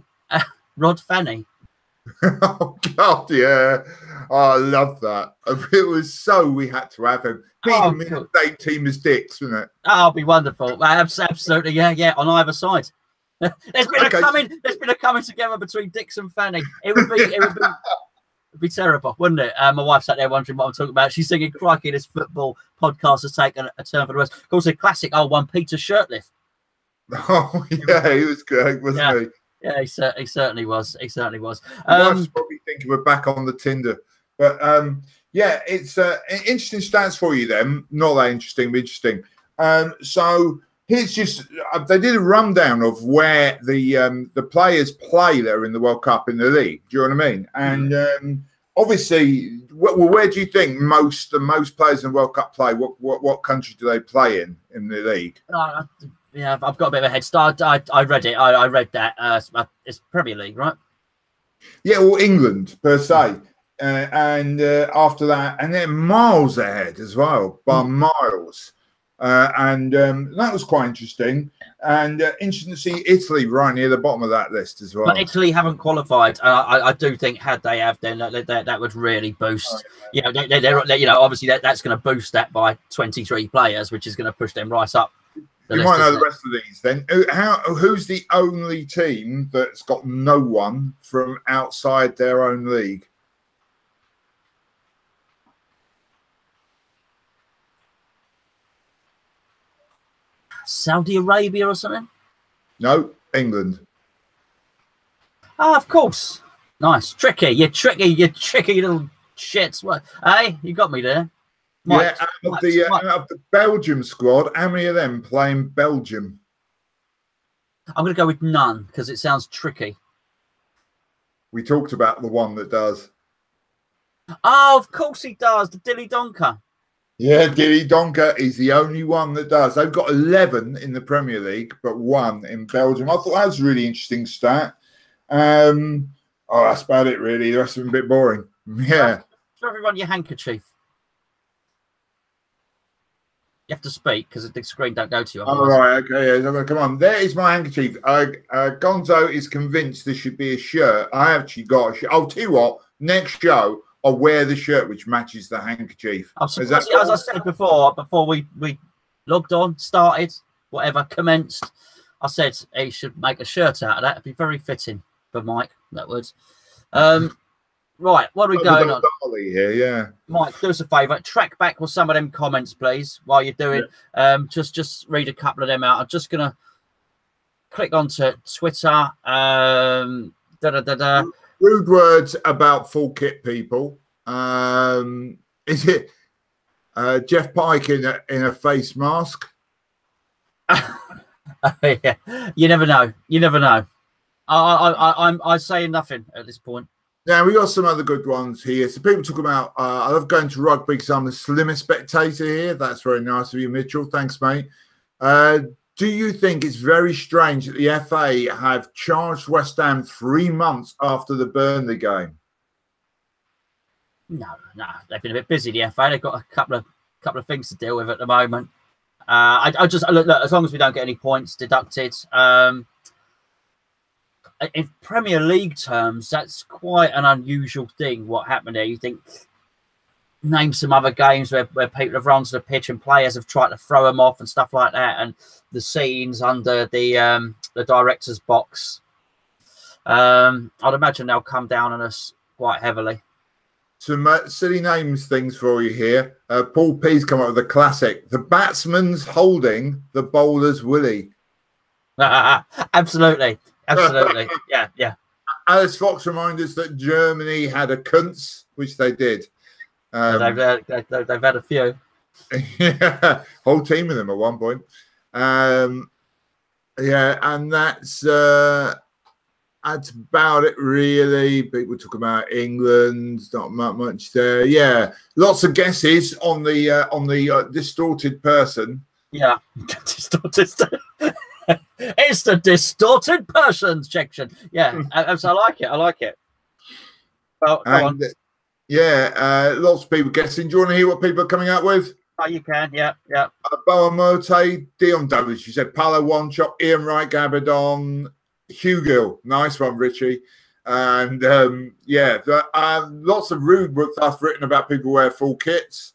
Rod Fanny? Oh God, yeah. Oh, I love that. It was so we had to have him. Beating me in the same team as Dix, wasn't it? Oh, it'd be wonderful. Absolutely, yeah, on either side. There's been a coming together between Dix and Fanny. It'd be terrible, wouldn't it? My wife sat there wondering what I'm talking about. She's singing "Crikey, this football podcast has taken a turn for the worse." Of course, a classic old one, Peter Shirtliff. Oh yeah, he was great, wasn't he? Yeah, he certainly was. He certainly was. My wife's probably thinking we're back on the Tinder. But yeah, it's interesting stats for you then. Not that interesting, but interesting. So here's just they did a rundown of where the players play that are in the World Cup in the league. Do you know what I mean? And obviously, where do you think most players in the World Cup play? What country do they play in the league? Yeah, I've got a bit of a head start. I read it. I read that. It's Premier League, right? Yeah, well, England per se. And after that, and then miles ahead as well, by miles. And that was quite interesting. And interesting to see Italy right near the bottom of that list as well. But Italy haven't qualified. I do think had they have, then that would really boost. You know, they're obviously that's going to boost that by 23 players, which is going to push them right up. You might know the rest of these then. Who's the only team that's got no one from outside their own league? Saudi Arabia or something? No, England. Oh, of course. Nice. Tricky. You tricky little shits. What? Hey, you got me there. Mike, yeah, out of the Belgium squad, how many of them play in Belgium? I'm going to go with none because it sounds tricky. We talked about the one that does. Oh, of course he does. The Dilly Donker. Yeah, Dilly Donker is the only one that does. They've got 11 in the Premier League, but 1 in Belgium. I thought that was a really interesting stat. That's about it, really. The rest of them a bit boring. Yeah. Show everyone your handkerchief. You have to speak because the screen don't go to you. All right, okay. Yeah, come on. There is my handkerchief. Gonzo is convinced this should be a shirt. I actually got a shirt. I'll tell you what, next show, I'll wear the shirt which matches the handkerchief. As I said before we logged on, started, whatever, commenced, I said he should make a shirt out of that. It'd be very fitting for Mike, that would. Right, what are we going on? Here, yeah. Mike, do us a favour. Track back with some of them comments, please, while you're doing. Yeah. Just read a couple of them out. I'm just going to click onto Twitter. Rude words about full kit people. Is it Jeff Pike in a face mask? Yeah. You never know. You never know. I'm saying nothing at this point. Now, we got some other good ones here. So people talk about, I love going to rugby because I'm the slimmest spectator here. That's very nice of you, Mitchell. Thanks, mate. Do you think it's very strange that the FA have charged West Ham 3 months after the Burnley game? No. They've been a bit busy, the FA. They've got a couple of couple of things to deal with at the moment. I just look, as long as we don't get any points deducted. In Premier League terms, that's quite an unusual thing. What happened there? You think, name some other games where people have run to the pitch and players have tried to throw them off and stuff like that, and the scenes under the director's box. I'd imagine they'll come down on us quite heavily. Some silly names things for you here. Paul P's come up with a classic. The batsman's holding the bowler's willy. Absolutely. Yeah. Alice Fox reminds us that Germany had a Kunz, which they did. They've had a few. Yeah, whole team of them at one point. Yeah, and that's about it, really. People talk about England, not much there. Yeah, lots of guesses on the distorted person. Yeah, distorted. It's the distorted person section. Yeah, so I like it. Well, go on. Yeah, lots of people guessing. Do you want to hear what people are coming out with? Oh, you can. Yeah. Boamote, Dion W. You said Palo One Chop, Ian Wright, Gabardon, Hugo. Nice one, Richie. And lots of rude stuff written about people who wear full kits.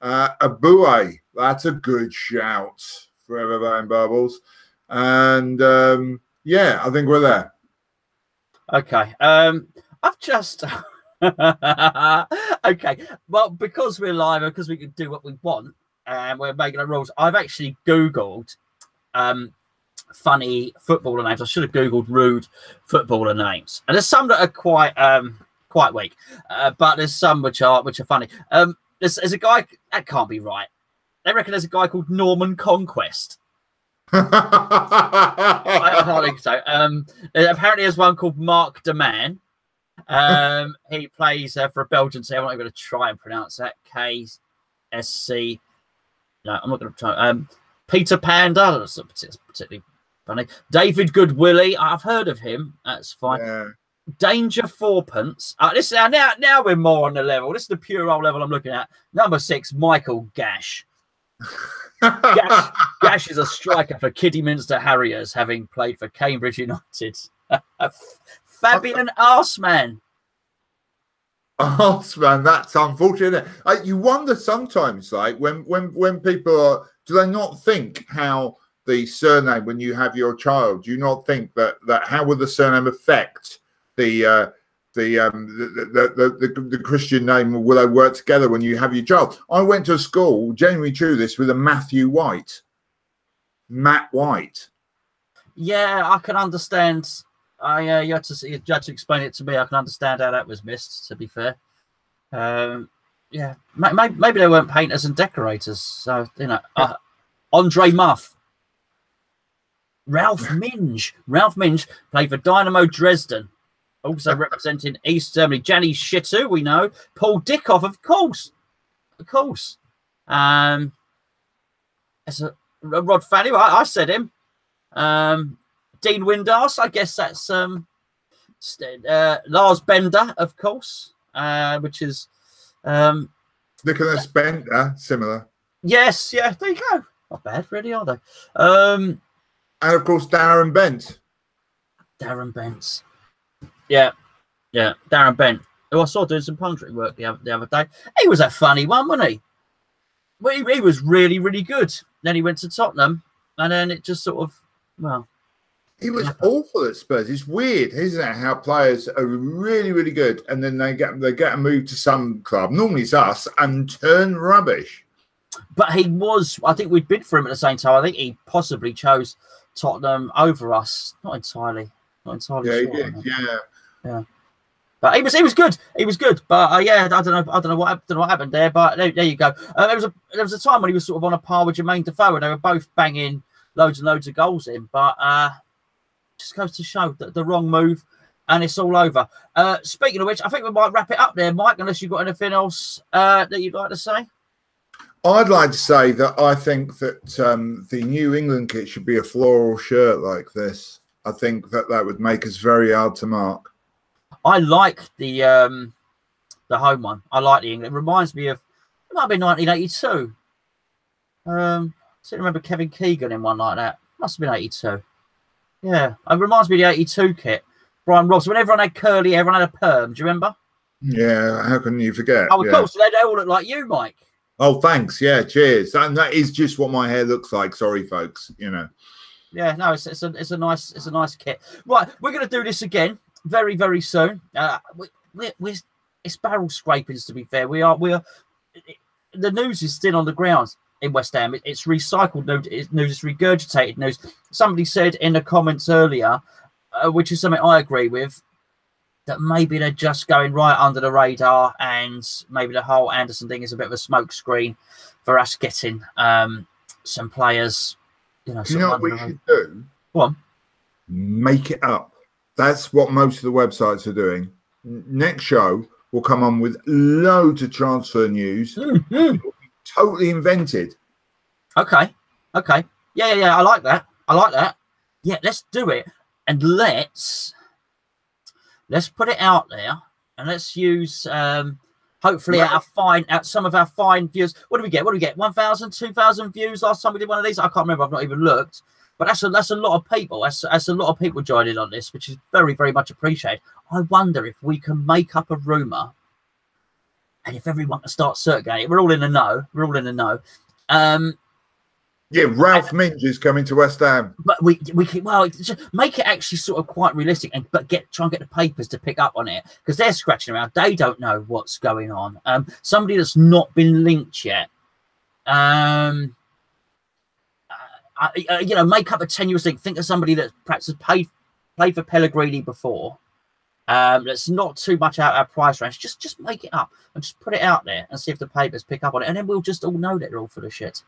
Abue, that's a good shout. Forever buying bubbles. And I think we're there. Okay. I've just okay. Well, because we're live, because we can do what we want, and we're making the rules. I've actually Googled funny footballer names. I should have Googled rude footballer names, and there's some that are quite weak, but there's some which are funny. There's a guy that can't be right. They reckon there's a guy called Norman Conquest. I don't think so. Apparently, there's one called Mark Deman. He plays for a Belgian team. I'm not even going to try and pronounce that. KSC. No, I'm not going to try. Peter Panda. That's particularly funny. David Goodwillie. I've heard of him. That's fine. Yeah. Danger Fourpence. Now we're more on the level. This is the pure old level I'm looking at. Number 6, Michael Gash. Gash is a striker for Kidderminster Harriers, having played for Cambridge United. Fabian Arseman. Arseman, that's unfortunate. You wonder sometimes, like when people are, do they not think how the surname, when you have your child, do you not think that how will the surname affect the Christian name? Will they work together when you have your child? I went to a school, genuinely true this, with a Matthew White. Matt White. Yeah, I can understand. You had to explain it to me. I can understand how that was missed, to be fair. Yeah, maybe they weren't painters and decorators. So, Andre Muff. Ralph Minge. Ralph Minge played for Dynamo Dresden. Also representing East Germany. Gianni Shittu, we know. Paul Dickoff, of course. As a Rod Fanny, I said him. Dean Windass, I guess that's Lars Bender, of course, which is Nicholas Bender, similar. Yes, yeah, there you go. Not bad, really, are they? And of course, Darren Bent. Darren Bent. Yeah, Darren Bent, who I saw doing some punditry work the other day. He was a funny one, wasn't he? Well, he was really, really good. Then he went to Tottenham, and then it just sort of, well... He was awful at Spurs. It's weird, isn't it, how players are really, really good, and then they get a move to some club, normally it's us, and turn rubbish. But he was, I think we'd bid for him at the same time. I think he possibly chose Tottenham over us. Not entirely Yeah, sure. he did. Yeah. But he was good. He was good. But I don't know what happened there. But there you go. There was a time when he was sort of on a par with Jermaine Defoe, and they were both banging loads and loads of goals in. But just goes to show that the wrong move, and it's all over. Speaking of which, I think we might wrap it up there, Mike. Unless you've got anything else that you'd like to say. I'd like to say that I think that the New England kit should be a floral shirt like this. I think that would make us very hard to mark. I like the home one. I like the England. It reminds me of, it might be 1982. I still remember Kevin Keegan in one like that. Must have been 82. Yeah, it reminds me of the 82 kit. Brian Robson, when everyone had curly, everyone had a perm. Do you remember? Yeah, how can you forget? Oh, of yeah. course, they all look like you, Mike. Oh, thanks. Yeah, cheers. And that is just what my hair looks like. Sorry, folks. You know. Yeah, no, it's a nice kit. Right, we're going to do this again very, very soon. It's barrel scrapings, to be fair. We are. The news is still on the ground in West Ham. It's recycled news. It's regurgitated news. Somebody said in the comments earlier, which is something I agree with, that maybe they're just going right under the radar, and maybe the whole Anderson thing is a bit of a smokescreen for us getting some players. You know what we should do? Go on. Make it up. That's what most of the websites are doing. Next show, we'll come on with loads of transfer news. Totally invented. Okay. Yeah. I like that. Yeah, let's do it, and let's put it out there, and let's use hopefully out some of our fine views. What do we get? 1,000, 2,000 views last time we did one of these. I can't remember. I've not even looked. But that's a lot of people. That's a lot of people joining on this, which is very, very much appreciated. I wonder if we can make up a rumor, and if everyone can start circulating. We're all in the know. Yeah, Ralph Minge is coming to West Ham. But we can, well, just make it actually sort of quite realistic, but try and get the papers to pick up on it, because they're scratching around. They don't know what's going on. Somebody that's not been linked yet. Make up a tenuous link. Think of somebody that perhaps has played for Pellegrini before. That's not too much out of our price range. Just make it up and just put it out there and see if the papers pick up on it, and then we'll just all know that they're all full of shit.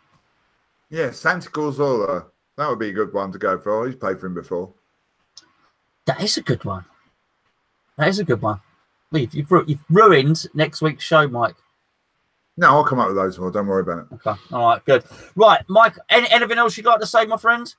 Yeah, Santi Cazorla. That would be a good one to go for. He's played for him before. That is a good one. You've ruined next week's show, Mike. No, I'll come up with those more. Don't worry about it. Okay. All right, good. Right, Mike, anything else you'd like to say, my friend?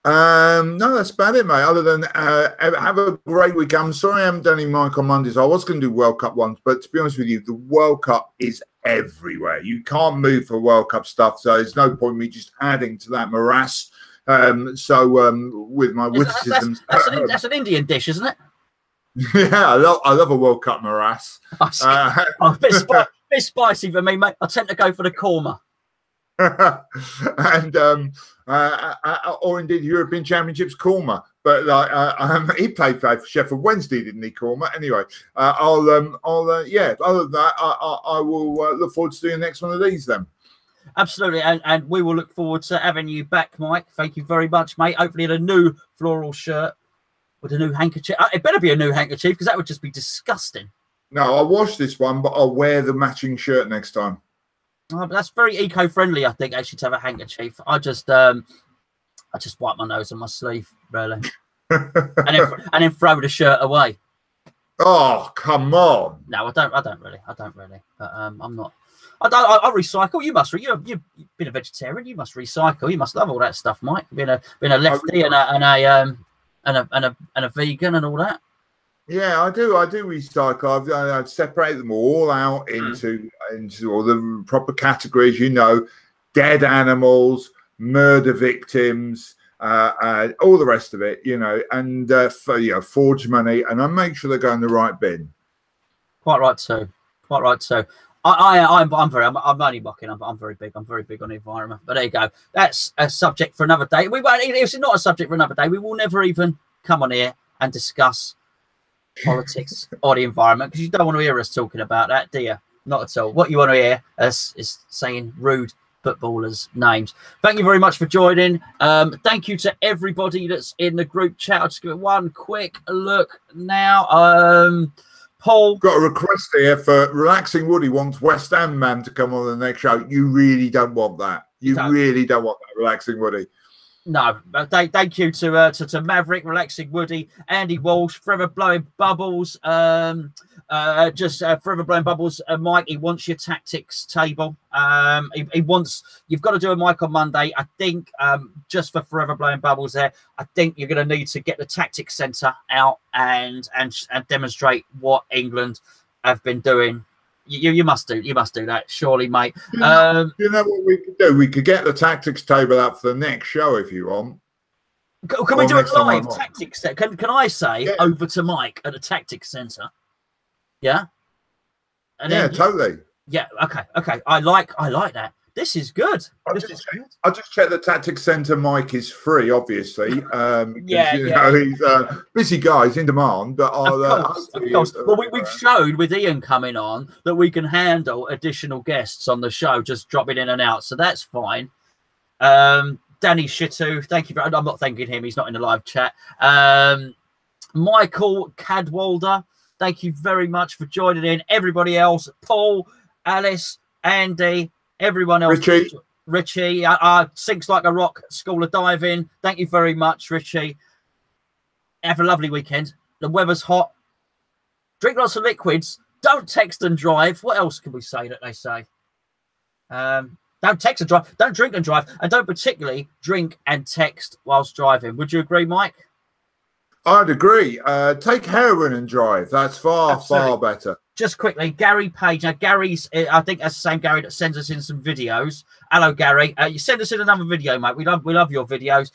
No, that's about it, mate. Other than have a great week. I'm sorry I haven't done any Mike on Mondays. I was going to do World Cup ones, but to be honest with you, the World Cup is everywhere. You can't move for World Cup stuff, so there's no point in me just adding to that morass. With my witticisms, that's an Indian dish, isn't it? Yeah, I love a World Cup morass. A bit spicy for me, mate. I tend to go for the korma. And or indeed European Championships korma, but he played for Sheffield Wednesday, didn't he? Korma. Anyway, Other than that, I will look forward to doing the next one of these then. Absolutely, and we will look forward to having you back, Mike. Thank you very much, mate. Hopefully, in a new floral shirt with a new handkerchief. It better be a new handkerchief, because that would just be disgusting. No, I'll wash this one, but I'll wear the matching shirt next time. But that's very eco-friendly, I think, actually, to have a handkerchief. I just wipe my nose on my sleeve, really, and then throw the shirt away. Oh, come on! No, I don't really. But I'm not. I recycle. You must. You've been a vegetarian. You must recycle. You must love all that stuff, Mike. Being a lefty and a vegan and all that. Yeah, I do recycle. I've separated them all out into all the proper categories. You know, dead animals, murder victims, all the rest of it. You know, and forged money, and I make sure they go in the right bin. Quite right too. I'm only mocking. I'm very big. I'm very big on the environment. But there you go. That's a subject for another day. It's not a subject for another day. We will never even come on here and discuss politics or the environment, because you don't want to hear us talking about that, do you? Not at all. What you want to hear is saying rude footballers' names. Thank you very much for joining. Thank you to everybody that's in the group chat. I'll just give it one quick look now. Paul got a request here for Relaxing Woody wants West Ham man to come on the next show. You really don't want that. You really don't want that, Relaxing Woody. No, thank you to Maverick, Relaxing Woody, Andy Walsh, Forever Blowing Bubbles, Forever Blowing Bubbles. Mike, he wants your tactics table. He wants, you've got to do a Mike on Monday. I think just for Forever Blowing Bubbles there, I think you're going to need to get the tactics centre out and demonstrate what England have been doing, You must do that, surely, mate. You know what we could do? We could get the tactics table up for the next show if you want. Can we do a live tactics set? Can I say over to Mike at the tactics centre? Yeah. And then, totally. Yeah. Okay. I like that. This is good. I just checked the tactics centre. Mike is free, obviously. He's a busy guy. He's in demand, but of course. Well, we've showed with Ian coming on that we can handle additional guests on the show, just dropping in and out. So that's fine. Danny Shitu, thank you. I'm not thanking him. He's not in the live chat. Michael Cadwalder, thank you very much for joining in. Everybody else, Paul, Alice, Andy, everyone else. Richie, sinks like a rock, School of Diving. Thank you very much, Richie. Have a lovely weekend. The weather's hot. Drink lots of liquids. Don't text and drive. What else can we say that they say? Don't text and drive. Don't drink and drive. And don't particularly drink and text whilst driving. Would you agree, Mike? I'd agree. Take heroin and drive. That's far better. Just quickly, Gary Page. Now, Gary's, I think that's the same Gary that sends us in some videos. Hello, Gary. You send us in another video, mate. We love your videos.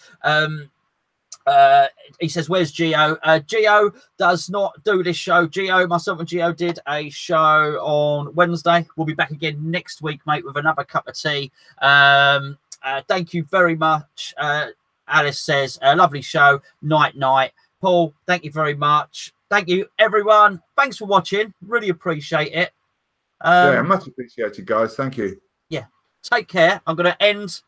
He says, where's Gio? Gio does not do this show. Myself and Gio did a show on Wednesday. We'll be back again next week, mate, with another cup of tea. Thank you very much. Alice says, lovely show. Night. Paul, thank you very much. Thank you, everyone. Thanks for watching. Really appreciate it. Much appreciated, guys. Thank you. Yeah. Take care. I'm going to end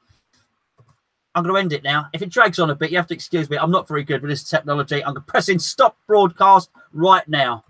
it now. If it drags on a bit, you have to excuse me. I'm not very good with this technology. I'm pressing stop broadcast right now.